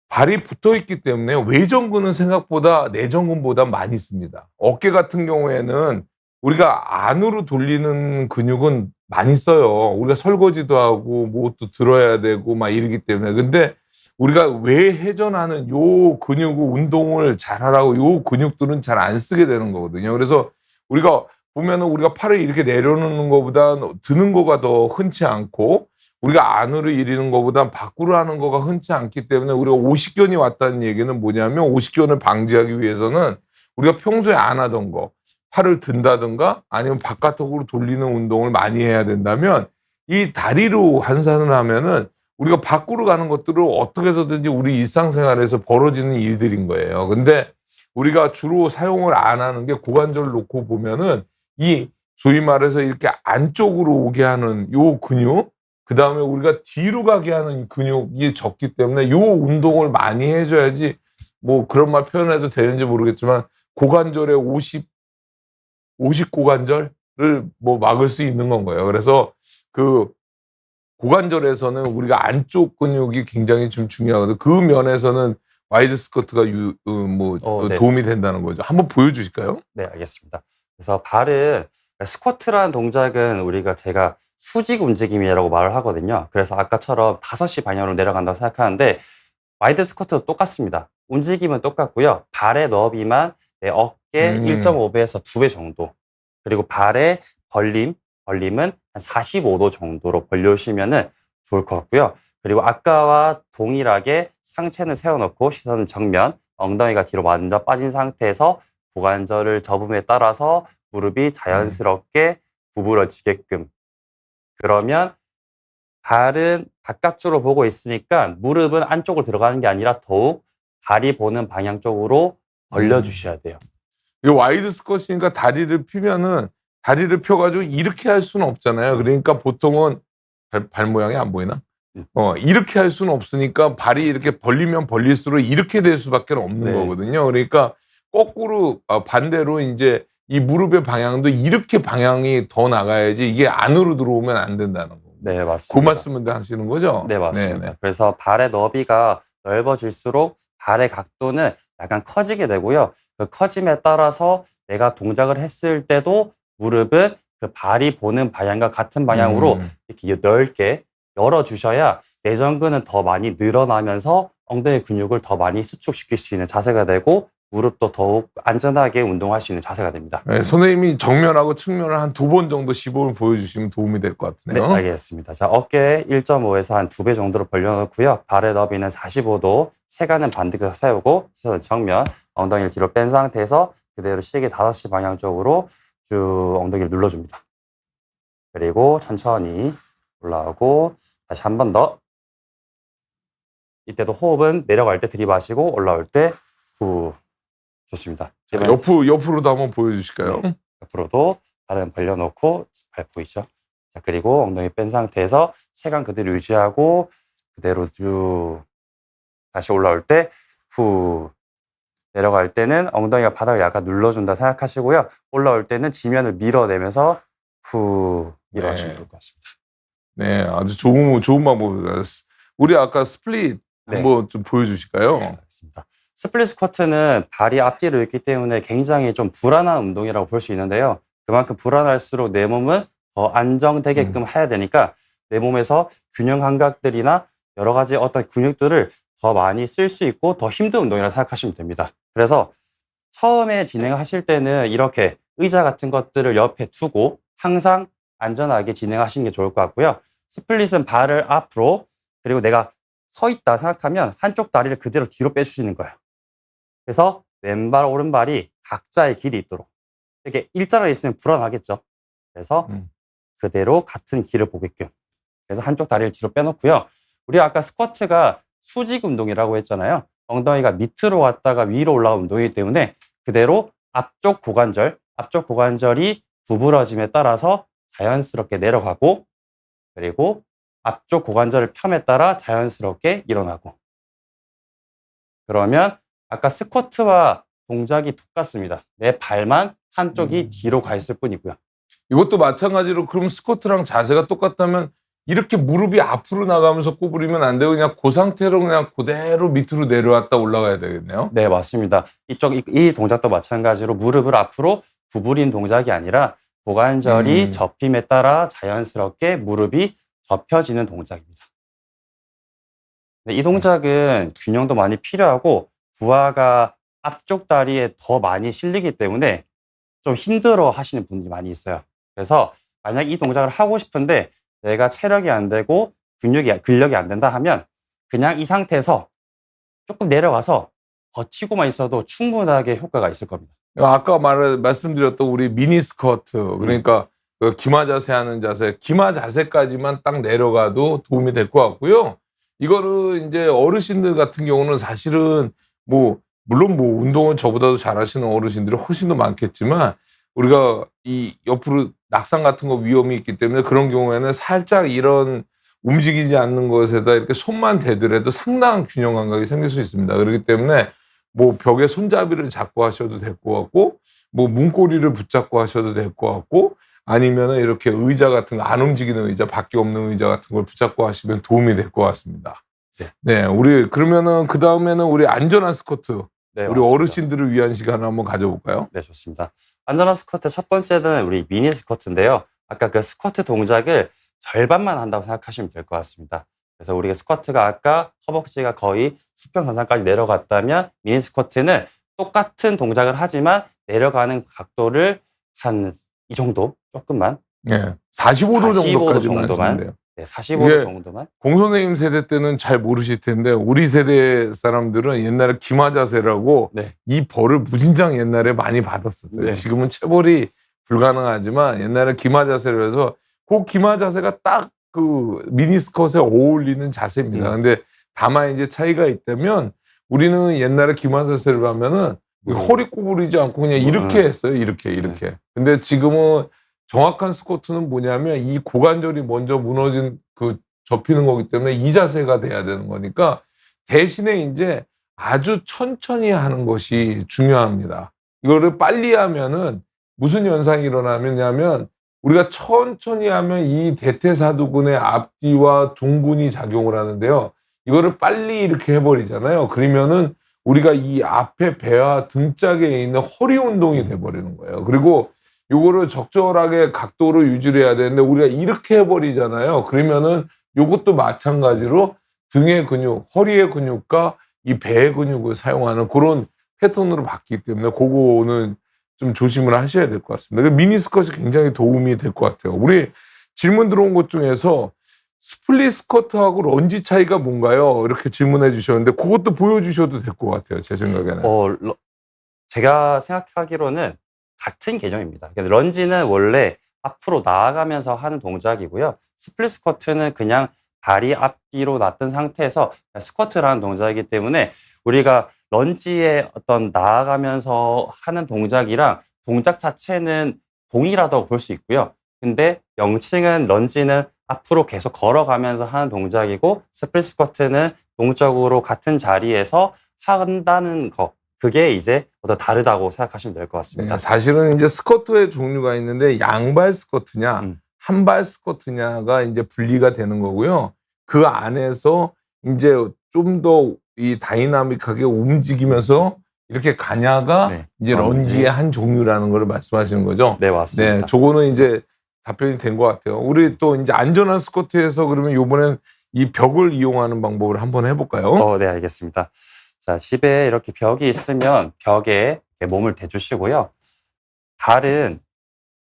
발이 붙어 있기 때문에 외전근은 생각보다 내전근보다 많이 씁니다. 어깨 같은 경우에는 우리가 안으로 돌리는 근육은 많이 써요. 우리가 설거지도 하고 뭐 또 들어야 되고 막 이러기 때문에. 근데 우리가 외회전하는 요 근육 운동을 잘 하라고 요 근육들은 잘 안 쓰게 되는 거거든요. 그래서 우리가 보면은 우리가 팔을 이렇게 내려놓는 것보다 드는 거가 더 흔치 않고 우리가 안으로 이리는 것보다 밖으로 하는 거가 흔치 않기 때문에 우리가 오십견이 왔다는 얘기는 뭐냐면 오십견을 방지하기 위해서는 우리가 평소에 안 하던 거 팔을 든다든가 아니면 바깥쪽으로 돌리는 운동을 많이 해야 된다면 이 다리로 환산을 하면은 우리가 밖으로 가는 것들을 어떻게 해서든지 우리 일상생활에서 벌어지는 일들인 거예요. 근데 우리가 주로 사용을 안 하는 게 고관절을 놓고 보면은 이 소위 말해서 이렇게 안쪽으로 오게 하는 요 근육 그다음에 우리가 뒤로 가게 하는 근육이 적기 때문에 요 운동을 많이 해줘야지 뭐 그런 말 표현해도 되는지 모르겠지만 고관절의 50 고관절을 뭐 막을 수 있는 건 거예요. 그래서 그 고관절에서는 우리가 안쪽 근육이 굉장히 좀 중요하거든요. 그 면에서는 와이드 스쿼트가 네. 도움이 된다는 거죠. 한번 보여주실까요? 네, 알겠습니다. 그래서 발은 스쿼트라는 동작은 제가 수직 움직임이라고 말을 하거든요. 그래서 아까처럼 5시 방향으로 내려간다고 생각하는데 와이드 스쿼트도 똑같습니다. 움직임은 똑같고요. 발의 너비만 내 어깨 1.5배에서 2배 정도. 그리고 발의 벌림은 한 45도 정도로 벌려주시면은 좋을 것 같고요. 그리고 아까와 동일하게 상체는 세워놓고 시선은 정면, 엉덩이가 뒤로 완전 빠진 상태에서 고관절을 접음에 따라서 무릎이 자연스럽게 구부러지게끔. 그러면 발은 바깥쪽으로 보고 있으니까 무릎은 안쪽으로 들어가는 게 아니라 더욱 발이 보는 방향 쪽으로 벌려주셔야 돼요. 이 와이드 스쿼시니까 다리를 펴면은 다리를 펴가지고 이렇게 할 수는 없잖아요. 그러니까 보통은 발 모양이 안 보이나? 이렇게 할 수는 없으니까 발이 이렇게 벌리면 벌릴수록 이렇게 될 수밖에 없는 네. 거거든요. 그러니까 거꾸로 반대로 이제 이 무릎의 방향도 이렇게 방향이 더 나가야지 이게 안으로 들어오면 안 된다는 거. 네, 그 맞습니다. 말씀을 하시는 거죠? 네, 맞습니다. 네네. 그래서 발의 너비가 넓어질수록 발의 각도는 약간 커지게 되고요. 그 커짐에 따라서 내가 동작을 했을 때도 무릎은 그 발이 보는 방향과 같은 방향으로 이렇게 넓게 열어주셔야 내전근은 더 많이 늘어나면서 엉덩이 근육을 더 많이 수축시킬 수 있는 자세가 되고 무릎도 더욱 안전하게 운동할 수 있는 자세가 됩니다. 네, 선생님이 정면하고 측면을 한 2번 정도 시범을 보여주시면 도움이 될 것 네, 같네요. 알겠습니다. 자, 어깨 1.5에서 한 2배 정도로 벌려놓고요. 발의 너비는 45도, 체간은 반듯하게 세우고 시선은 정면, 엉덩이를 뒤로 뺀 상태에서 그대로 시계 5시 방향 쪽으로 쭉 엉덩이를 눌러줍니다. 그리고 천천히 올라오고 다시 한 번 더. 이때도 호흡은 내려갈 때 들이마시고 올라올 때 후. 좋습니다. 자, 옆으로도 한번 보여주실까요? 네. 옆으로도 발은 벌려놓고 발 보이죠? 자, 그리고 엉덩이 뺀 상태에서 체간 그대로 유지하고 그대로 쭉 다시 올라올 때 후. 내려갈 때는 엉덩이가 바닥을 약간 눌러준다 생각하시고요. 올라올 때는 지면을 밀어내면서 후 밀어주시면 좋을 것 같습니다. 네, 아주 좋은 방법입니다. 우리 아까 스플릿 한번 좀 보여주실까요? 네, 알겠습니다. 스플릿 스쿼트는 발이 앞뒤로 있기 때문에 굉장히 좀 불안한 운동이라고 볼 수 있는데요. 그만큼 불안할수록 내 몸은 더 안정되게끔 해야 되니까 내 몸에서 균형 감각들이나 여러 가지 어떤 근육들을 더 많이 쓸 수 있고 더 힘든 운동이라고 생각하시면 됩니다. 그래서 처음에 진행하실 때는 이렇게 의자 같은 것들을 옆에 두고 항상 안전하게 진행하시는 게 좋을 것 같고요. 스플릿은 발을 앞으로 그리고 내가 서 있다 생각하면 한쪽 다리를 그대로 뒤로 빼주시는 거예요. 그래서 왼발, 오른발이 각자의 길이 있도록. 이렇게 일자로 있으면 불안하겠죠. 그래서 그대로 같은 길을 보게끔. 그래서 한쪽 다리를 뒤로 빼놓고요. 우리가 아까 스쿼트가 수직 운동이라고 했잖아요. 엉덩이가 밑으로 갔다가 위로 올라가는 운동이기 때문에 그대로 앞쪽 고관절이 구부러짐에 따라서 자연스럽게 내려가고, 그리고 앞쪽 고관절의 펴에 따라 자연스럽게 일어나고. 그러면 아까 스쿼트와 동작이 똑같습니다. 내 발만 한쪽이 뒤로 가 있을 뿐이고요. 이것도 마찬가지로 그럼 스쿼트랑 자세가 똑같다면 이렇게 무릎이 앞으로 나가면서 구부리면 안 되고 그냥 그 상태로 그냥 그대로 밑으로 내려왔다 올라가야 되겠네요. 네, 맞습니다. 이 동작도 마찬가지로 무릎을 앞으로 구부린 동작이 아니라 고관절이 접힘에 따라 자연스럽게 무릎이 접혀지는 동작입니다. 네, 이 동작은 균형도 많이 필요하고 부하가 앞쪽 다리에 더 많이 실리기 때문에 좀 힘들어 하시는 분들이 많이 있어요. 그래서 만약 이 동작을 하고 싶은데 내가 체력이 안 되고 근력이 안 된다 하면 그냥 이 상태에서 조금 내려가서 버티고만 있어도 충분하게 효과가 있을 겁니다. 아까 말씀드렸던 우리 미니 스쿼트, 그러니까 그 기마 자세 하는 자세, 기마 자세까지만 딱 내려가도 도움이 될 것 같고요. 이거를 이제 어르신들 같은 경우는 사실은 물론 운동은 저보다도 잘하시는 어르신들이 훨씬 더 많겠지만 우리가 이 옆으로 낙상 같은 거 위험이 있기 때문에 그런 경우에는 살짝 이런 움직이지 않는 것에다 이렇게 손만 대더라도 상당한 균형 감각이 생길 수 있습니다. 그렇기 때문에 벽에 손잡이를 잡고 하셔도 될 것 같고, 문고리를 붙잡고 하셔도 될 것 같고, 아니면은 이렇게 의자 같은 거, 안 움직이는 의자, 밖에 없는 의자 같은 걸 붙잡고 하시면 도움이 될 것 같습니다. 네, 그러면은 그 다음에는 우리 안전한 스쿼트. 네, 우리 맞습니다. 어르신들을 위한 시간을 한번 가져볼까요? 네, 좋습니다. 안전한 스쿼트 첫 번째는 우리 미니 스쿼트인데요. 아까 그 스쿼트 동작을 절반만 한다고 생각하시면 될 것 같습니다. 그래서 우리가 스쿼트가 아까 허벅지가 거의 수평선상까지 내려갔다면 미니 스쿼트는 똑같은 동작을 하지만 내려가는 각도를 한 이 정도 조금만. 네, 45도 45도 정도까지만 정도만. 하시면 돼요. 네, 45도 정도만. 공선생님 세대 때는 잘 모르실 텐데 우리 세대 사람들은 옛날에 기마 자세라고 네. 이 벌을 무진장 옛날에 많이 받았었어요. 네. 지금은 체벌이 불가능하지만 옛날에 기마 자세로 해서 그 기마 자세가 딱 그 미니스컷에 어울리는 자세입니다. 근데 다만 이제 차이가 있다면 우리는 옛날에 기마 자세를 하면은 허리 구부리지 않고 그냥 이렇게 했어요. 이렇게. 근데 지금은 정확한 스쿼트는 뭐냐면 이 고관절이 먼저 무너진 접히는 거기 때문에 이 자세가 돼야 되는 거니까 대신에 이제 아주 천천히 하는 것이 중요합니다. 이거를 빨리 하면은 무슨 현상이 일어나냐면 우리가 천천히 하면 이 대퇴사두근의 앞뒤와 동근이 작용을 하는데요. 이거를 빨리 이렇게 해버리잖아요. 그러면은 우리가 이 앞에 배와 등짝에 있는 허리 운동이 돼버리는 거예요. 그리고 요거를 적절하게 각도를 유지를 해야 되는데 우리가 이렇게 해버리잖아요. 그러면은 요것도 마찬가지로 등의 근육, 허리의 근육과 이 배의 근육을 사용하는 그런 패턴으로 바뀌기 때문에 그거는 좀 조심을 하셔야 될 것 같습니다. 미니 스쿼트 굉장히 도움이 될 것 같아요. 우리 질문 들어온 것 중에서 스플릿 스쿼트하고 런지 차이가 뭔가요? 이렇게 질문해 주셨는데 그것도 보여주셔도 될 것 같아요. 제 생각에는. 제가 생각하기로는 같은 개념입니다. 런지는 원래 앞으로 나아가면서 하는 동작이고요. 스플릿 스쿼트는 그냥 다리 앞뒤로 놨던 상태에서 스쿼트라는 동작이기 때문에 우리가 런지의 어떤 나아가면서 하는 동작이랑 동작 자체는 동일하다고 볼 수 있고요. 근데 명칭은 런지는 앞으로 계속 걸어가면서 하는 동작이고 스플릿 스쿼트는 동적으로 같은 자리에서 한다는 거. 그게 이제 다르다고 생각하시면 될 것 같습니다. 네, 사실은 이제 스쿼트의 종류가 있는데 양발 스쿼트냐, 한발 스쿼트냐가 이제 분리가 되는 거고요. 그 안에서 이제 좀 더 이 다이나믹하게 움직이면서 이렇게 가냐가 이제 런지의 한 종류라는 걸 말씀하시는 거죠. 네, 맞습니다. 네, 저거는 이제 답변이 된 것 같아요. 우리 또 이제 안전한 스쿼트에서 그러면 이번엔 이 벽을 이용하는 방법을 한번 해볼까요? 네, 알겠습니다. 자, 집에 이렇게 벽이 있으면 벽에 이렇게 몸을 대주시고요. 발은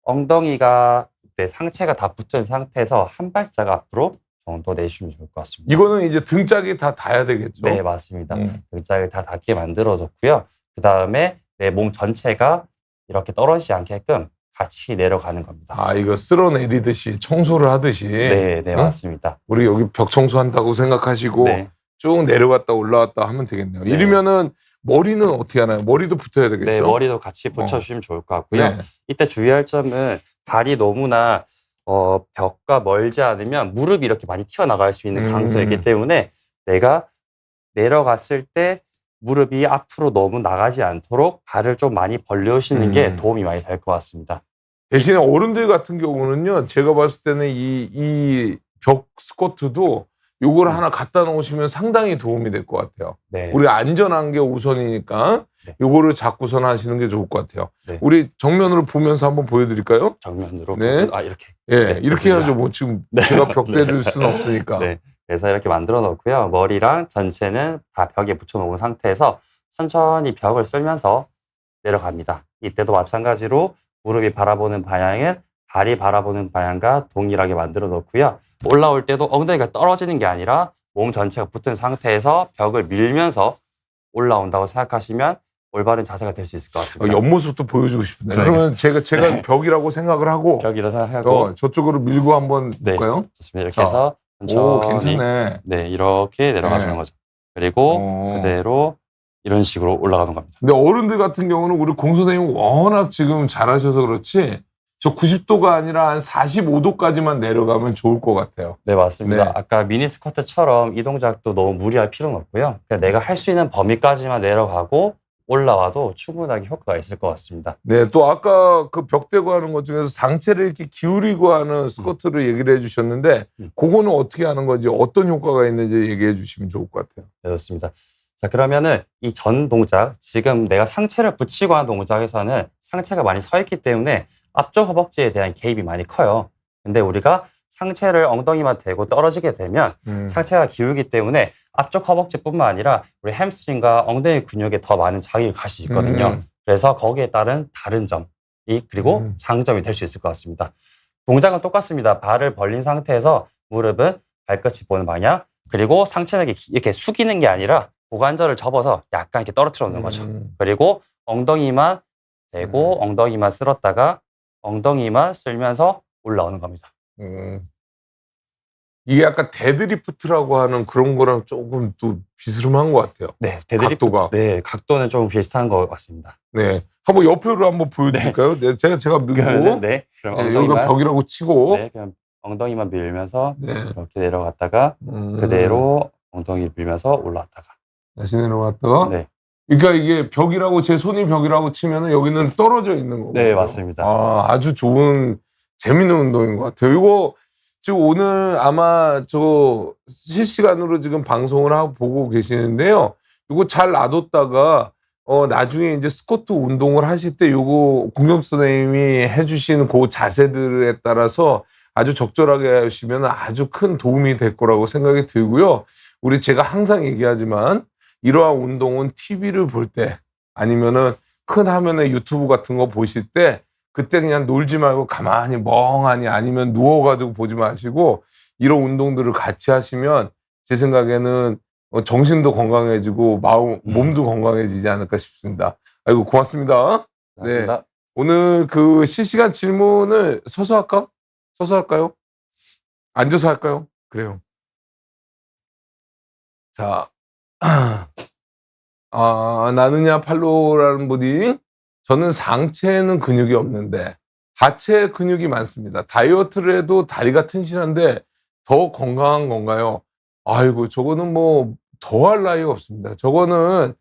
엉덩이가 상체가 다 붙은 상태에서 한 발짝 앞으로 정도 내주시면 좋을 것 같습니다. 이거는 이제 등짝이 다 닿아야 되겠죠? 네, 맞습니다. 등짝을 다 닿게 만들어줬고요. 그 다음에 내 몸 전체가 이렇게 떨어지지 않게끔 같이 내려가는 겁니다. 아, 이거 쓸어내리듯이 청소를 하듯이. 네, 맞습니다. 우리 여기 벽 청소한다고 생각하시고 쭉 내려갔다 올라왔다 하면 되겠네요. 네. 이러면은 머리는 어떻게 하나요? 머리도 붙어야 되겠죠? 네, 머리도 같이 붙여주시면 좋을 것 같고요. 네. 이때 주의할 점은 발이 너무나 벽과 멀지 않으면 무릎이 이렇게 많이 튀어나갈 수 있는 가능성이 있기 때문에 내가 내려갔을 때 무릎이 앞으로 너무 나가지 않도록 발을 좀 많이 벌려주시는 게 도움이 많이 될 것 같습니다. 대신에 어른들 같은 경우는요, 제가 봤을 때는 이 벽 스쿼트도 요걸 하나 갖다 놓으시면 상당히 도움이 될 것 같아요. 네. 우리 안전한 게 우선이니까 네. 요거를 잡고선 하시는 게 좋을 것 같아요. 네. 우리 정면으로 보면서 한번 보여드릴까요? 정면으로. 네. 이렇게. 예, 네, 이렇게 좋습니다. 해야죠. 뭐 지금 네. 제가 벽 대줄 수는 없으니까. 네. 그래서 이렇게 만들어 놓고요. 머리랑 전체는 다 벽에 붙여 놓은 상태에서 천천히 벽을 쓸면서 내려갑니다. 이때도 마찬가지로 무릎이 바라보는 방향은 발이 바라보는 방향과 동일하게 만들어 놓고요. 올라올 때도 엉덩이가 떨어지는 게 아니라 몸 전체가 붙은 상태에서 벽을 밀면서 올라온다고 생각하시면 올바른 자세가 될 수 있을 것 같습니다. 옆모습도 보여주고 싶은데. 네. 그러면 제가 벽이라고 생각을 하고 벽이라 생각하고 저쪽으로 밀고 한번 네. 볼까요? 좋습니다. 이렇게 해서 오, 천천히 괜찮네. 네, 이렇게 내려가시는 네. 거죠. 그리고 그대로 이런 식으로 올라가는 겁니다. 근데 어른들 같은 경우는 우리 공 선생님 워낙 지금 잘하셔서 그렇지 저 90도가 아니라 한 45도까지만 내려가면 좋을 것 같아요. 네, 맞습니다. 네. 아까 미니 스쿼트처럼 이 동작도 너무 무리할 필요는 없고요. 그냥 내가 할 수 있는 범위까지만 내려가고 올라와도 충분하게 효과가 있을 것 같습니다. 네, 또 아까 그 벽 대고 하는 것 중에서 상체를 이렇게 기울이고 하는 스쿼트를 얘기를 해주셨는데 그거는 어떻게 하는 건지 어떤 효과가 있는지 얘기해 주시면 좋을 것 같아요. 네, 좋습니다. 자, 그러면은 이 전 동작, 지금 내가 상체를 붙이고 하는 동작에서는 상체가 많이 서 있기 때문에 앞쪽 허벅지에 대한 개입이 많이 커요. 근데 우리가 상체를 엉덩이만 대고 떨어지게 되면 상체가 기울기 때문에 앞쪽 허벅지뿐만 아니라 우리 햄스트링과 엉덩이 근육에 더 많은 자극이 갈 수 있거든요. 그래서 거기에 따른 다른 점이 그리고 장점이 될 수 있을 것 같습니다. 동작은 똑같습니다. 발을 벌린 상태에서 무릎은 발끝이 보는 방향, 그리고 상체는 이렇게 숙이는 게 아니라 고관절을 접어서 약간 이렇게 떨어뜨려 놓는 거죠. 그리고 엉덩이만 대고 엉덩이만 쓸었다가 엉덩이만 쓸면서 올라오는 겁니다. 이게 약간 데드리프트라고 하는 그런 거랑 조금 또 비스름한 것 같아요. 네, 데드리프트. 각도가. 네, 각도는 좀 비슷한 것 같습니다. 네, 한번 옆으로 한번 보여드릴까요? 네, 제가 밀고 네, 그럼 여기가 엉덩이만 벽이라고 치고 네, 그냥 엉덩이만 밀면서 네. 이렇게 내려갔다가 그대로 엉덩이를 밀면서 올라왔다가 다시 내려갔다가 네, 그러니까 이게 벽이라고 제 손이 벽이라고 치면은 여기는 떨어져 있는 거고. 네, 맞습니다. 아주 좋은 재밌는 운동인 것 같아요. 이거 지금 오늘 아마 저 실시간으로 지금 방송을 하고 보고 계시는데요. 이거 잘 놔뒀다가 나중에 이제 스쿼트 운동을 하실 때 요거 공격 선생님이 해주신 그 자세들에 따라서 아주 적절하게 하시면 아주 큰 도움이 될 거라고 생각이 들고요. 우리 제가 항상 얘기하지만 이러한 운동은 TV를 볼 때 아니면은 큰 화면의 유튜브 같은 거 보실 때 그때 그냥 놀지 말고 가만히 멍하니 아니면 누워가지고 보지 마시고 이런 운동들을 같이 하시면 제 생각에는 정신도 건강해지고 몸도 건강해지지 않을까 싶습니다. 아이고 고맙습니다. 맞습니다. 네. 오늘 그 실시간 질문을 서서 할까? 서서 할까요? 앉아서 할까요? 그래요. 자, 나느냐 팔로라는 분이 저는 상체에는 근육이 없는데 하체에 근육이 많습니다. 다이어트를 해도 다리가 튼실한데 더 건강한 건가요? 아이고, 저거는 뭐 더할 나위가 없습니다. 저거는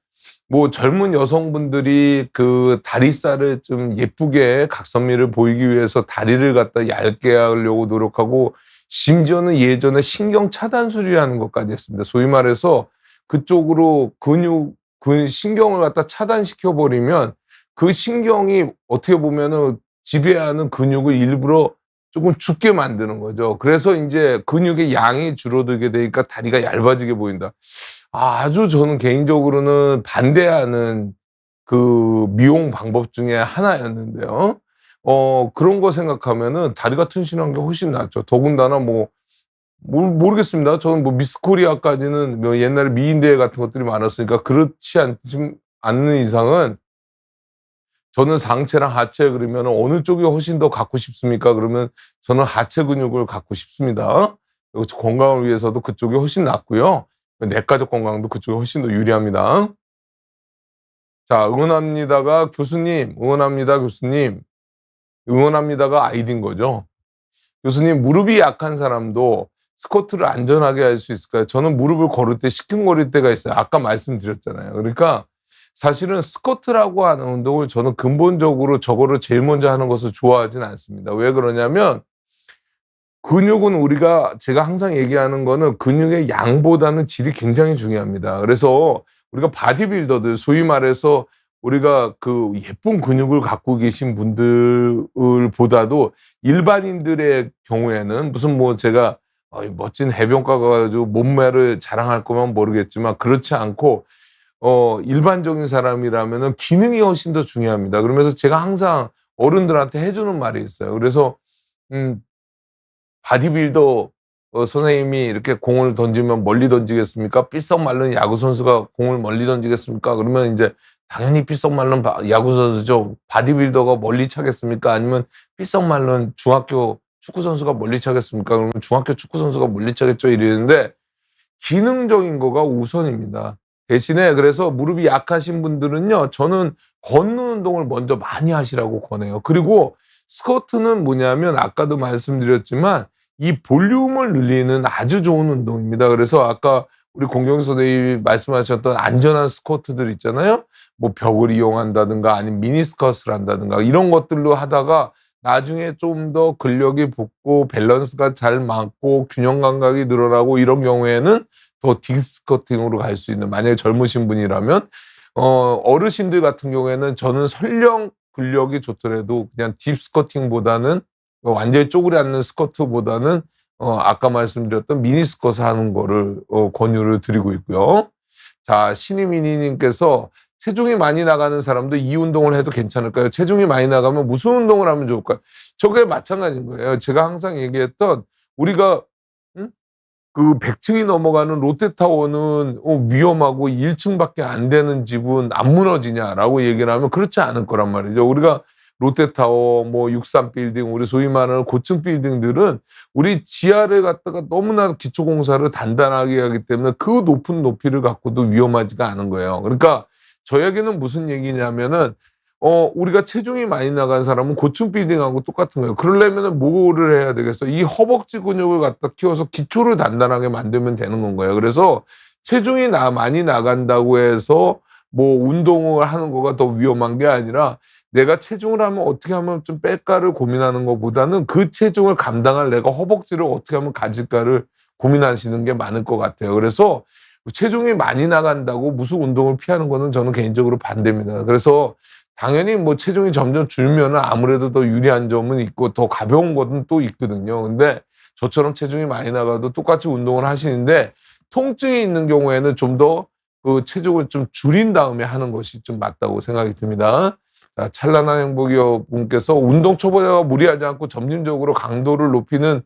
뭐 젊은 여성분들이 그 다리살을 좀 예쁘게 각선미를 보이기 위해서 다리를 갖다 얇게 하려고 노력하고 심지어는 예전에 신경 차단술이라는 것까지 했습니다. 소위 말해서 그쪽으로 신경을 갖다 차단시켜 버리면 그 신경이 어떻게 보면은 지배하는 근육을 일부러 조금 죽게 만드는 거죠. 그래서 이제 근육의 양이 줄어들게 되니까 다리가 얇아지게 보인다. 아주 저는 개인적으로는 반대하는 그 미용 방법 중에 하나였는데요. 그런 거 생각하면은 다리가 튼실한 게 훨씬 낫죠. 더군다나 모르겠습니다. 저는 뭐 미스 코리아까지는 뭐 옛날에 미인대회 같은 것들이 많았으니까 그렇지 않는 이상은 저는 상체랑 하체 그러면 어느 쪽이 훨씬 더 갖고 싶습니까? 그러면 저는 하체 근육을 갖고 싶습니다. 그리고 건강을 위해서도 그쪽이 훨씬 낫고요. 내과적 건강도 그쪽이 훨씬 더 유리합니다. 자, 응원합니다가 교수님, 응원합니다 교수님, 응원합니다가 아이디인 거죠. 교수님, 무릎이 약한 사람도 스쿼트를 안전하게 할 수 있을까요? 저는 무릎을 걸을 때 시큰거릴 때가 있어요. 아까 말씀드렸잖아요. 그러니까 사실은 스쿼트라고 하는 운동을 저는 근본적으로 저거를 제일 먼저 하는 것을 좋아하진 않습니다. 왜 그러냐면 근육은 우리가 제가 항상 얘기하는 거는 근육의 양보다는 질이 굉장히 중요합니다. 그래서 우리가 바디빌더들 소위 말해서 우리가 그 예쁜 근육을 갖고 계신 분들보다도 일반인들의 경우에는 무슨 뭐 제가 멋진 해변가 가가지고 몸매를 자랑할 거면 모르겠지만 그렇지 않고 일반적인 사람이라면은 기능이 훨씬 더 중요합니다. 그러면서 제가 항상 어른들한테 해주는 말이 있어요. 그래서 음 바디빌더 선생님이 이렇게 공을 던지면 멀리 던지겠습니까? 삐썩 마른 야구 선수가 공을 멀리 던지겠습니까? 그러면 이제 당연히 삐썩 마른 야구 선수죠. 바디빌더가 멀리 차겠습니까? 아니면 삐썩 마른 중학교 축구 선수가 멀리 차겠습니까? 그러면 중학교 축구 선수가 멀리 차겠죠. 이러는데 기능적인 거가 우선입니다. 대신에 그래서 무릎이 약하신 분들은요, 저는 걷는 운동을 먼저 많이 하시라고 권해요. 그리고 스쿼트는 뭐냐면 아까도 말씀드렸지만 이 볼륨을 늘리는 아주 좋은 운동입니다. 그래서 아까 우리 공경 선생님이 말씀하셨던 안전한 스쿼트들 있잖아요. 뭐 벽을 이용한다든가 아니면 미니스컷을 한다든가 이런 것들로 하다가 나중에 좀 더 근력이 붙고 밸런스가 잘 맞고 균형 감각이 늘어나고 이런 경우에는 더 딥스쿼팅으로 갈 수 있는, 만약에 젊으신 분이라면 어르신들 같은 경우에는 저는 설령 근력이 좋더라도 그냥 딥스쿼팅보다는 완전히 쪼그려 앉는 스쿼트보다는 아까 말씀드렸던 미니스쿼트 하는 거를 권유를 드리고 있고요. 자, 신이미니님께서 체중이 많이 나가는 사람도 이 운동을 해도 괜찮을까요? 체중이 많이 나가면 무슨 운동을 하면 좋을까요? 저게 마찬가지인 거예요. 제가 항상 얘기했던 우리가 그 100층이 넘어가는 롯데타워는 위험하고 1층밖에 안 되는 집은 안 무너지냐라고 얘기를 하면 그렇지 않을 거란 말이죠. 우리가 롯데타워, 뭐 63빌딩, 우리 소위 말하는 고층 빌딩들은 우리 지하를 갖다가 너무나 기초공사를 단단하게 하기 때문에 그 높은 높이를 갖고도 위험하지가 않은 거예요. 그러니까 저에게는 무슨 얘기냐면은 우리가 체중이 많이 나간 사람은 고층 빌딩하고 똑같은 거예요. 그러려면은 뭐를 해야 되겠어? 이 허벅지 근육을 갖다 키워서 기초를 단단하게 만들면 되는 건 거예요. 그래서 체중이 많이 나간다고 해서 뭐 운동을 하는 거가 더 위험한 게 아니라 내가 체중을 하면 어떻게 하면 좀 뺄까를 고민하는 것보다는 그 체중을 감당할 내가 허벅지를 어떻게 하면 가질까를 고민하시는 게 많을 것 같아요. 그래서 체중이 많이 나간다고 무슨 운동을 피하는 거는 저는 개인적으로 반대입니다. 그래서 당연히 뭐 체중이 점점 줄면은 아무래도 더 유리한 점은 있고 더 가벼운 것은 또 있거든요. 근데 저처럼 체중이 많이 나가도 똑같이 운동을 하시는데 통증이 있는 경우에는 좀 더 그 체중을 좀 줄인 다음에 하는 것이 좀 맞다고 생각이 듭니다. 자, 찬란한 행복이여 분께서 운동 초보자가 무리하지 않고 점진적으로 강도를 높이는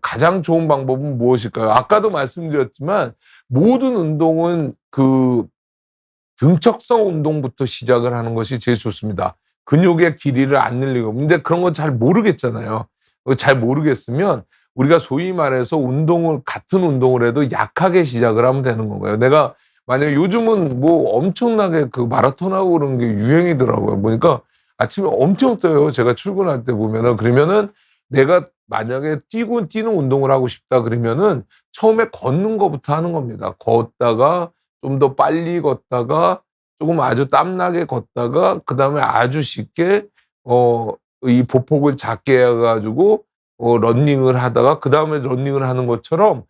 가장 좋은 방법은 무엇일까요? 아까도 말씀드렸지만 모든 운동은 그 등척성 운동부터 시작을 하는 것이 제일 좋습니다. 근육의 길이를 안 늘리고. 근데 그런 건 잘 모르겠잖아요. 잘 모르겠으면 우리가 소위 말해서 같은 운동을 해도 약하게 시작을 하면 되는 건가요? 내가 만약에 요즘은 뭐 엄청나게 그 마라톤하고 그런 게 유행이더라고요. 보니까 아침에 엄청 떠요. 제가 출근할 때 보면은. 그러면은 내가 만약에 뛰는 운동을 하고 싶다 그러면은 처음에 걷는 거부터 하는 겁니다. 걷다가 좀 더 빨리 걷다가 조금 아주 땀나게 걷다가 그다음에 아주 쉽게 이 보폭을 작게 해 가지고 러닝을 하다가 그다음에 러닝을 하는 것처럼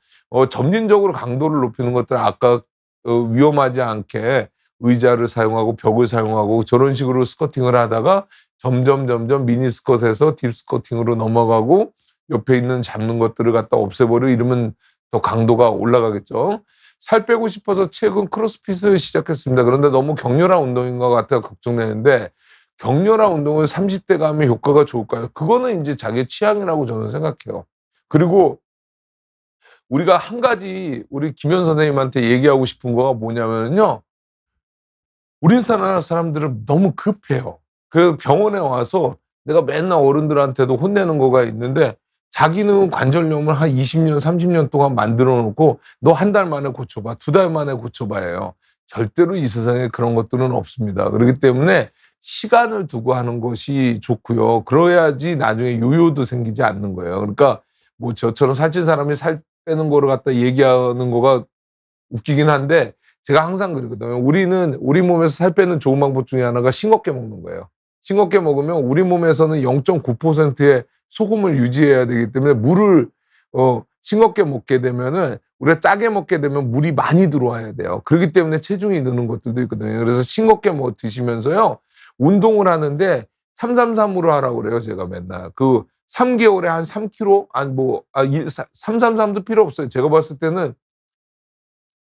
점진적으로 강도를 높이는 것들 아까 위험하지 않게 의자를 사용하고 벽을 사용하고 저런 식으로 스쿼팅을 하다가 점점 미니 스쿼트에서 딥 스쿼팅으로 넘어가고 옆에 있는 잡는 것들을 갖다 없애버리고 이러면 더 강도가 올라가겠죠. 살 빼고 싶어서 최근 크로스핏을 시작했습니다. 그런데 너무 격렬한 운동인 것 같아서 걱정되는데 격렬한 운동을 30대가 하면 효과가 좋을까요? 그거는 이제 자기 취향이라고 저는 생각해요. 그리고 우리가 한 가지 우리 김현 선생님한테 얘기하고 싶은 거가 뭐냐면요. 우리나라 사람들은 너무 급해요. 그래서 병원에 와서 내가 맨날 어른들한테도 혼내는 거가 있는데 자기는 관절염을 한 20년, 30년 동안 만들어 놓고 너 한 달 만에 고쳐봐, 두 달 만에 고쳐봐요. 절대로 이 세상에 그런 것들은 없습니다. 그렇기 때문에 시간을 두고 하는 것이 좋고요. 그래야지 나중에 요요도 생기지 않는 거예요. 그러니까 뭐 저처럼 살찐 사람이 살 빼는 거를 갖다 얘기하는 거가 웃기긴 한데 제가 항상 그러거든요. 우리 몸에서 살 빼는 좋은 방법 중에 하나가 싱겁게 먹는 거예요. 싱겁게 먹으면 우리 몸에서는 0.9%의 소금을 유지해야 되기 때문에 물을 싱겁게 먹게 되면은 우리가 짜게 먹게 되면 물이 많이 들어와야 돼요. 그렇기 때문에 체중이 느는 것들도 있거든요. 그래서 싱겁게 드시면서요. 운동을 하는데 333으로 하라고 그래요. 제가 맨날. 3개월에 한 3kg? 333도 필요 없어요. 제가 봤을 때는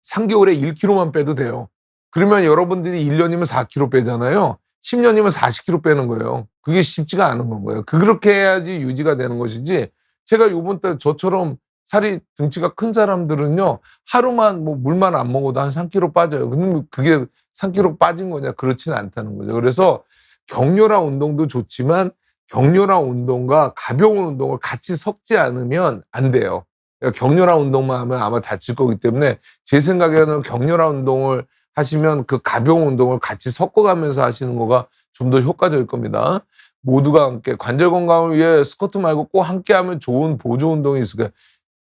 3개월에 1kg만 빼도 돼요. 그러면 여러분들이 1년이면 4kg 빼잖아요. 10년이면 40kg 빼는 거예요. 그게 쉽지가 않은 거예요. 그렇게 해야지 유지가 되는 것이지. 제가 요번 달 저처럼 살이 등치가 큰 사람들은요. 하루만 뭐 물만 안 먹어도 한 3kg 빠져요. 근데 그게 3kg 빠진 거냐? 그렇지는 않다는 거죠. 그래서 격렬한 운동도 좋지만 격렬한 운동과 가벼운 운동을 같이 섞지 않으면 안 돼요. 그러니까 격렬한 운동만 하면 아마 다칠 거기 때문에 제 생각에는 격렬한 운동을 하시면 그 가벼운 운동을 같이 섞어가면서 하시는 거가 좀 더 효과적일 겁니다. 모두가 함께 관절 건강을 위해 스쿼트 말고 꼭 함께 하면 좋은 보조 운동이 있을 거예요.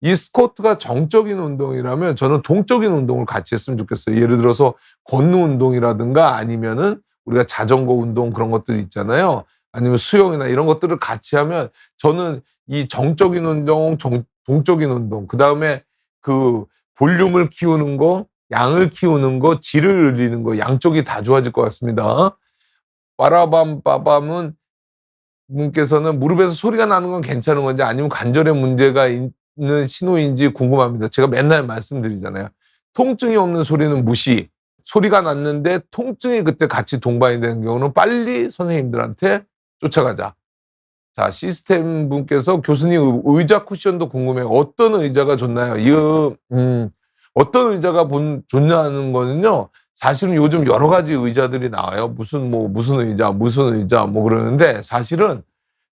이 스쿼트가 정적인 운동이라면 저는 동적인 운동을 같이 했으면 좋겠어요. 예를 들어서 걷는 운동이라든가 아니면은 우리가 자전거 운동 그런 것들 있잖아요. 아니면 수영이나 이런 것들을 같이 하면 저는 이 정적인 운동, 동적인 운동, 그 다음에 그 볼륨을 키우는 거, 양을 키우는 거, 질을 늘리는 거, 양쪽이 다 좋아질 것 같습니다. 빠라밤 분께서는 무릎에서 소리가 나는 건 괜찮은 건지 아니면 관절에 문제가 있는 신호인지 궁금합니다. 제가 맨날 말씀드리잖아요. 통증이 없는 소리는 무시. 소리가 났는데 통증이 그때 같이 동반이 되는 경우는 빨리 선생님들한테 쫓아가자. 자, 시스템 분께서 교수님 의자 쿠션도 궁금해요. 어떤 의자가 좋나요? 어떤 의자가 좋냐는 거는요. 사실은 요즘 여러 가지 의자들이 나와요. 무슨 의자 뭐 그러는데 사실은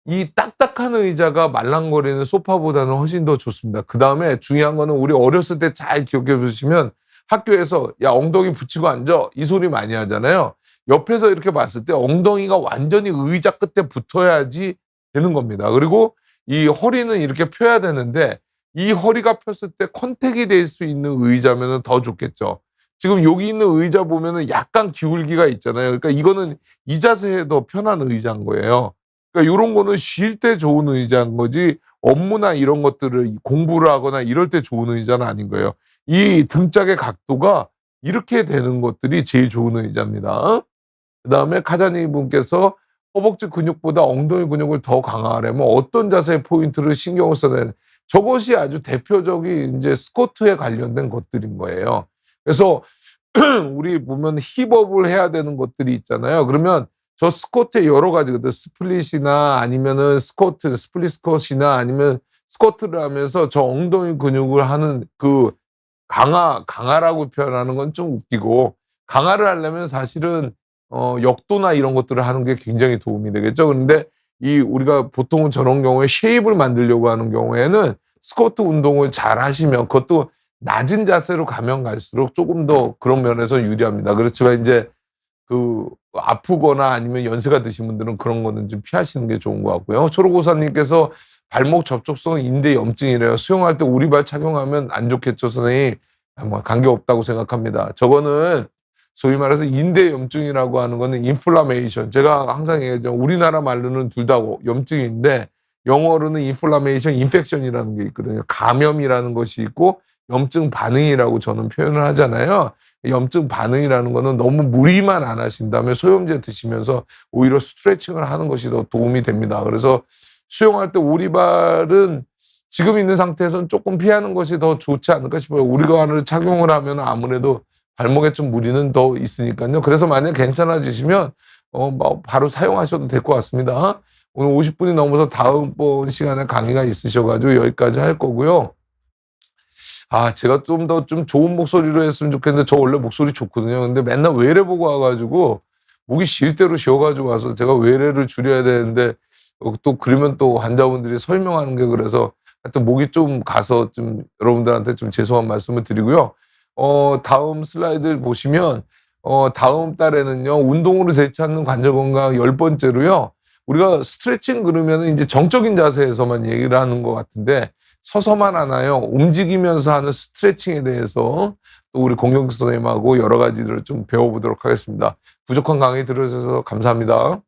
이 딱딱한 의자가 말랑거리는 소파보다는 훨씬 더 좋습니다. 그 다음에 중요한 거는 우리 어렸을 때 잘 기억해 보시면 학교에서 야 엉덩이 붙이고 앉아 이 소리 많이 하잖아요. 옆에서 이렇게 봤을 때 엉덩이가 완전히 의자 끝에 붙어야지 되는 겁니다. 그리고 이 허리는 이렇게 펴야 되는데 이 허리가 폈을 때 컨택이 될 수 있는 의자면은 더 좋겠죠. 지금 여기 있는 의자 보면은 약간 기울기가 있잖아요. 그러니까 이거는 이 자세에 더 편한 의자인 거예요. 그러니까 요런 거는 쉴 때 좋은 의자인 거지 업무나 이런 것들을 공부를 하거나 이럴 때 좋은 의자는 아닌 거예요. 이 등짝의 각도가 이렇게 되는 것들이 제일 좋은 의자입니다. 그다음에 카자니 분께서 허벅지 근육보다 엉덩이 근육을 더 강화하려면 어떤 자세의 포인트를 신경을 써야 되는 저것이 아주 대표적인 이제 스쿼트에 관련된 것들인 거예요. 그래서 우리 보면 힙업을 해야 되는 것들이 있잖아요. 그러면 저 스쿼트에 여러 가지거든. 스플릿이나 아니면은 스플릿 스쿼트이나 아니면 스쿼트를 하면서 저 엉덩이 근육을 하는 그 강화라고 표현하는 건 좀 웃기고 강화를 하려면 사실은 역도나 이런 것들을 하는 게 굉장히 도움이 되겠죠. 그런데 우리가 보통은 저런 경우에 쉐입을 만들려고 하는 경우에는 스쿼트 운동을 잘 하시면 그것도 낮은 자세로 가면 갈수록 조금 더 그런 면에서 유리합니다. 그렇지만 이제 아프거나 아니면 연세가 드신 분들은 그런 거는 좀 피하시는 게 좋은 것 같고요. 초록고사님께서 발목 접촉성 인대 염증이래요. 수영할 때 오리발 착용하면 안 좋겠죠, 선생님? 관계 없다고 생각합니다. 저거는 소위 말해서 인대 염증이라고 하는 거는 인플라메이션. 제가 항상 얘기하죠. 우리나라 말로는 둘 다 염증인데 영어로는 인플라메이션, 인펙션이라는 게 있거든요. 감염이라는 것이 있고 염증 반응이라고 저는 표현을 하잖아요. 염증 반응이라는 거는 너무 무리만 안 하신 다음에 소염제 드시면서 오히려 스트레칭을 하는 것이 더 도움이 됩니다. 그래서 수영할 때 오리발은 지금 있는 상태에서는 조금 피하는 것이 더 좋지 않을까 싶어요. 오리발을 착용을 하면 아무래도 발목에 좀 무리는 더 있으니까요. 그래서 만약 괜찮아지시면 바로 사용하셔도 될 것 같습니다. 오늘 50분이 넘어서 다음번 시간에 강의가 있으셔가지고 여기까지 할 거고요. 제가 좀 더 좋은 목소리로 했으면 좋겠는데 저 원래 목소리 좋거든요. 근데 맨날 외래 보고 와가지고 목이 쉴 대로 쉬어가지고 와서 제가 외래를 줄여야 되는데 또 그러면 또 환자분들이 설명하는 게 그래서 하여튼 목이 좀 가서 좀 여러분들한테 좀 죄송한 말씀을 드리고요. 다음 슬라이드 보시면 다음 달에는요, 운동으로 되찾는 관절 건강 10번째로요, 우리가 스트레칭 그러면은 이제 정적인 자세에서만 얘기를 하는 것 같은데, 서서만 하나요? 움직이면서 하는 스트레칭에 대해서 또 우리 공경수 선생님하고 여러 가지를 좀 배워보도록 하겠습니다. 부족한 강의 들어주셔서 감사합니다.